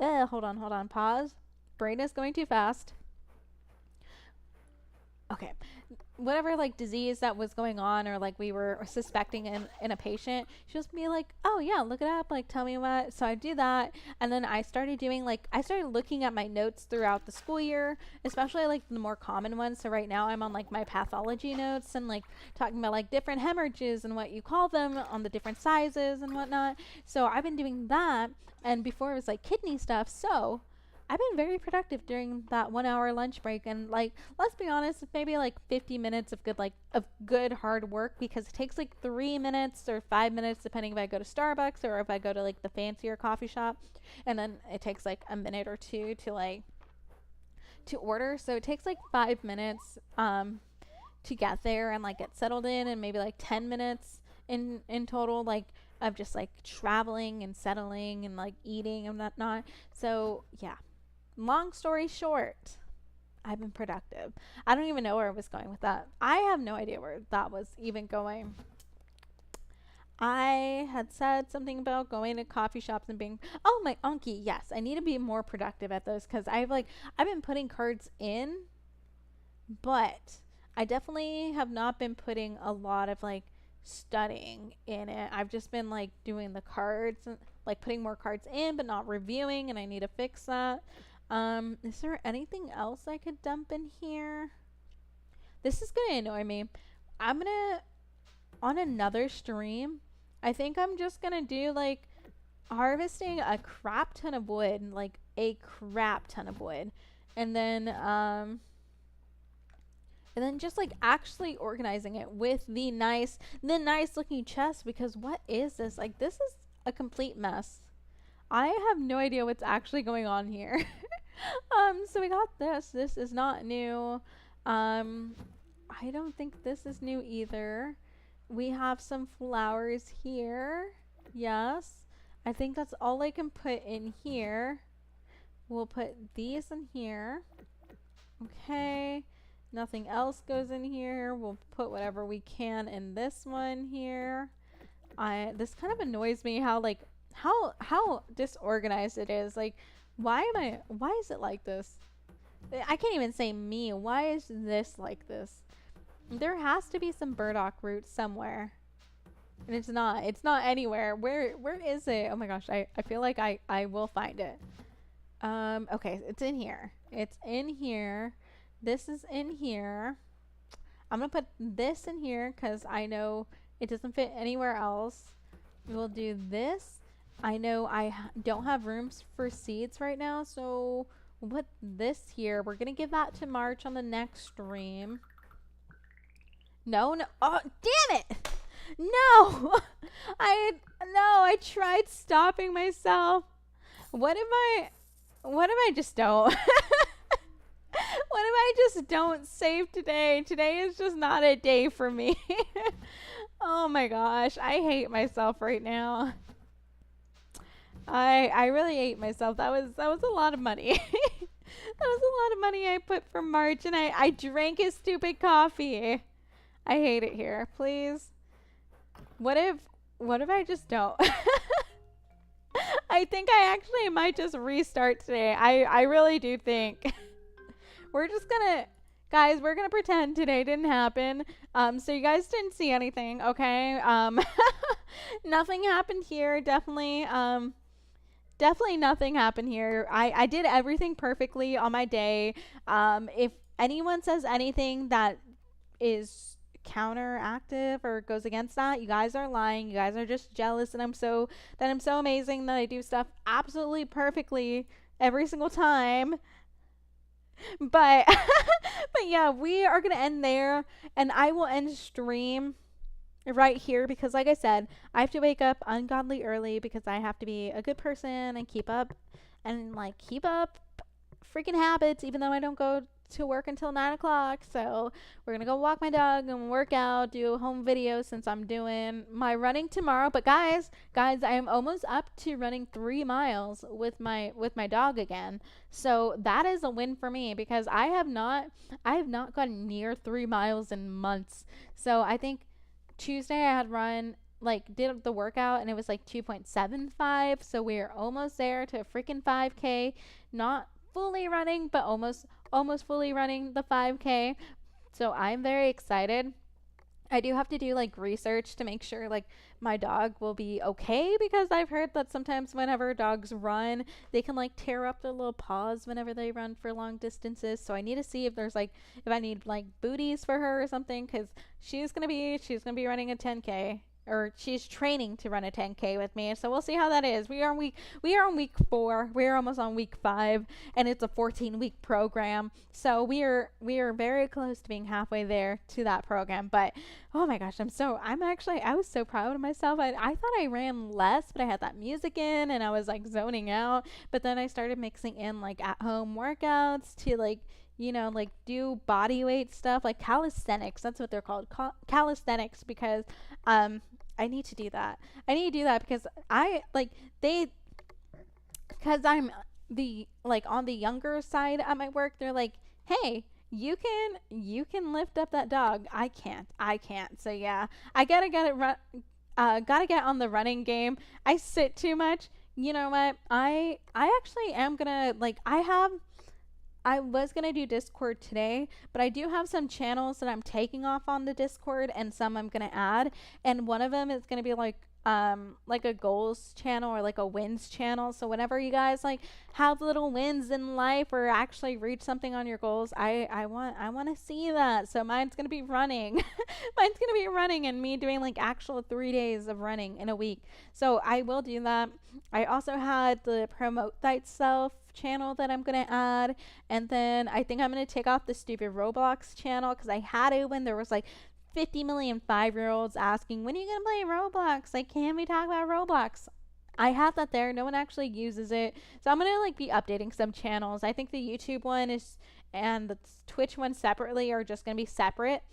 hold on, pause, brain is going too fast. Okay, whatever like disease that was going on or like we were suspecting in a patient, she was be like, oh yeah, look it up, like tell me what. So I do that, and then I started looking at my notes throughout the school year, especially like the more common ones. So right now I'm on like my pathology notes and like talking about like different hemorrhages and what you call them on the different sizes and whatnot. So I've been doing that, and before it was like kidney stuff. So I've been very productive during that 1 hour lunch break, and like let's be honest, maybe like 50 minutes of good hard work, because it takes like 3 minutes or 5 minutes depending if I go to Starbucks or if I go to like the fancier coffee shop, and then it takes like a minute or two to order. So it takes like 5 minutes to get there and like get settled in, and maybe like 10 minutes in total, like of just like traveling and settling and like eating and whatnot. So yeah, long story short, I've been productive. I don't even know where I was going with that. I have no idea where that was even going. I had said something about going to coffee shops and being, oh, my Anki. Yes, I need to be more productive at those, because I've been putting cards in, but I definitely have not been putting a lot of like studying in it. I've just been like doing the cards and like putting more cards in but not reviewing, and I need to fix that. Is there anything else I could dump in here? This is gonna annoy me. I'm gonna, on another stream, I think I'm just gonna do like harvesting a crap ton of wood, like a crap ton of wood, and then just like actually organizing it with the nice looking chest, because what is this? Like, this is a complete mess. I have no idea what's actually going on here. So we got this. This is not new. I don't think this is new either. We have some flowers here. Yes. I think that's all I can put in here. We'll put these in here. Okay. Nothing else goes in here. We'll put whatever we can in this one here. This kind of annoys me how like how disorganized it is. Like, why is it like this? I can't even say me. Why is this like this? There has to be some burdock root somewhere. And it's not anywhere. Where is it? Oh my gosh, I feel like I will find it. Okay, it's in here. It's in here. This is in here. I'm gonna put this in here because I know It doesn't fit anywhere else. We'll do this. I know don't have rooms for seeds right now, so we'll put this here. We're gonna give that to March on the next stream. No, no. Oh, damn it! No! I tried stopping myself. What if I just don't? What if I just don't save today? Today is just not a day for me. Oh my gosh, I hate myself right now. I really hate myself. That was a lot of money. That was a lot of money I put for March, and I drank his stupid coffee. I hate it here. Please. What if I just don't? I think I actually might just restart today. I really do think. We're just gonna, guys, we're gonna pretend today didn't happen. So you guys didn't see anything, okay? Nothing happened here. Definitely nothing happened here. I did everything perfectly on my day. If anyone says anything that is counteractive or goes against that, you guys are lying. You guys are just jealous, and I'm so amazing that I do stuff absolutely perfectly every single time. But but yeah, we are gonna end there, and I will end stream right here because, like I said, I have to wake up ungodly early because I have to be a good person and keep up freaking habits, even though I don't go to work until 9 o'clock. So we're gonna go walk my dog and work out, do a home video since I'm doing my running tomorrow. But guys, I am almost up to running 3 miles with my dog again. So that is a win for me because I have not gotten near 3 miles in months. So I think Tuesday I had run, did the workout, and it was like 2.75. So we're almost there to a freaking 5K. Not fully running, but almost fully running the 5K. So I'm very excited. I do have to do research to make sure my dog will be okay, because I've heard that sometimes whenever dogs run, they can tear up their little paws whenever they run for long distances. So I need to see if there's if I need booties for her or something, because she's gonna be running a 10K, or she's training to run a 10K with me. So we'll see how that is. We are on week 4. We're almost on week 5, and it's a 14-week program. So we are very close to being halfway there to that program. But oh my gosh, I was so proud of myself. I thought I ran less, but I had that music in and I was zoning out. But then I started mixing in at-home workouts to do body weight stuff, calisthenics. That's what they're called, calisthenics, because I need to do that. Because because I'm on the younger side at my work. They're like, hey, you can lift up that dog. I can't. So yeah, I gotta get on the running game. I sit too much. You know what? I actually am gonna I was going to do Discord today, but I do have some channels that I'm taking off on the Discord, and some I'm going to add. And one of them is going to be a goals channel, or a wins channel. So whenever you guys have little wins in life or actually reach something on your goals, I want to see that. So mine's going to be running. And me doing actual 3 days of running in a week. So I will do that. I also had the Promote Thyself channel that I'm gonna add, and then I think I'm gonna take off the stupid Roblox channel, because I had it when there was 50 million 5-year-olds asking, when are you gonna play Roblox? Can we talk about Roblox? I have that there. No one actually uses it, so I'm gonna be updating some channels. I think the YouTube one and the Twitch one separately are just gonna be separate.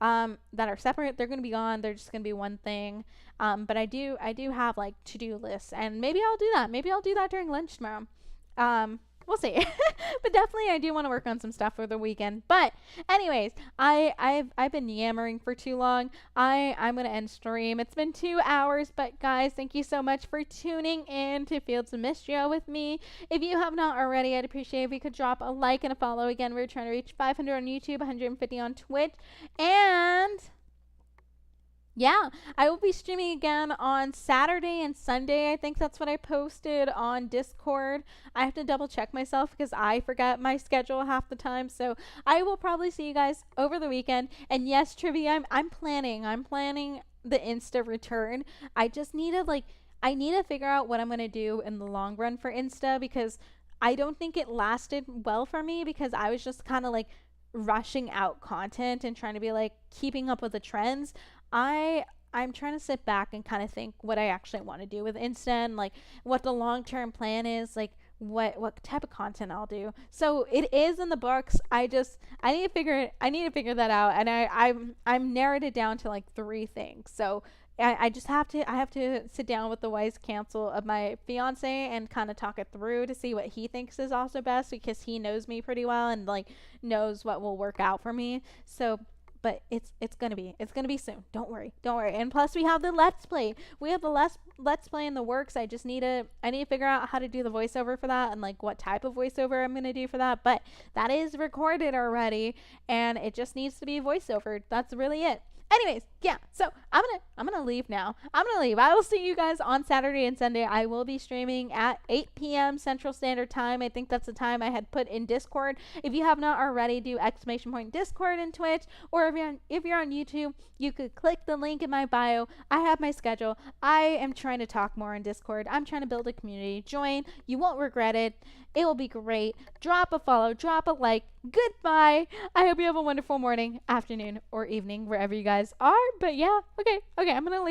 That are separate. They're gonna be gone. They're just gonna be one thing. But I do have to-do lists, and maybe I'll do that. Maybe I'll do that during lunch tomorrow. We'll see. But definitely I do want to work on some stuff for the weekend. But anyways, I've been yammering for too long. I'm gonna end stream. It's been 2 hours, but guys, thank you so much for tuning in to Fields of Mistria with me. If you have not already, I'd appreciate if you could drop a like and a follow. Again, we're trying to reach 500 on YouTube, 150 on Twitch, and Yeah, I will be streaming again on Saturday and Sunday. I think that's what I posted on Discord. I have to double check myself because I forget my schedule half the time. So I will probably see you guys over the weekend. And yes, Trivia, I'm planning. I'm planning the Insta return. I just need to I need to figure out what I'm gonna do in the long run for Insta because I don't think it lasted well for me because I was just kind of like rushing out content and trying to be like keeping up with the trends. I'm trying to sit back and kind of think what I actually want to do with Insta and like what the long-term plan is, like what type of content I'll do. So it is in the books. I need to figure that out, and I'm narrowed it down to like three things. So I just have to sit down with the wise counsel of my fiance and kind of talk it through to see what he thinks is also best because he knows me pretty well and like knows what will work out for me. So but it's gonna be soon. Don't worry, don't worry. And plus, we have the let's play. We have the let's play in the works. I need to figure out how to do the voiceover for that and like what type of voiceover I'm gonna do for that. But that is recorded already, and it just needs to be voiceover. That's really it. Anyways, yeah. So I'm gonna leave now. I'm gonna leave. I will see you guys on Saturday and Sunday. I will be streaming at 8 p.m. Central Standard Time. I think that's the time I had put in Discord. If you have not already, do !! Discord and Twitch, or if you're on YouTube, you could click the link in my bio. I have my schedule. I am trying to talk more on Discord. I'm trying to build a community. Join. You won't regret it. It will be great. Drop a follow, drop a like. Goodbye. I hope you have a wonderful morning, afternoon, or evening, wherever you guys are. But yeah, okay, I'm gonna leave.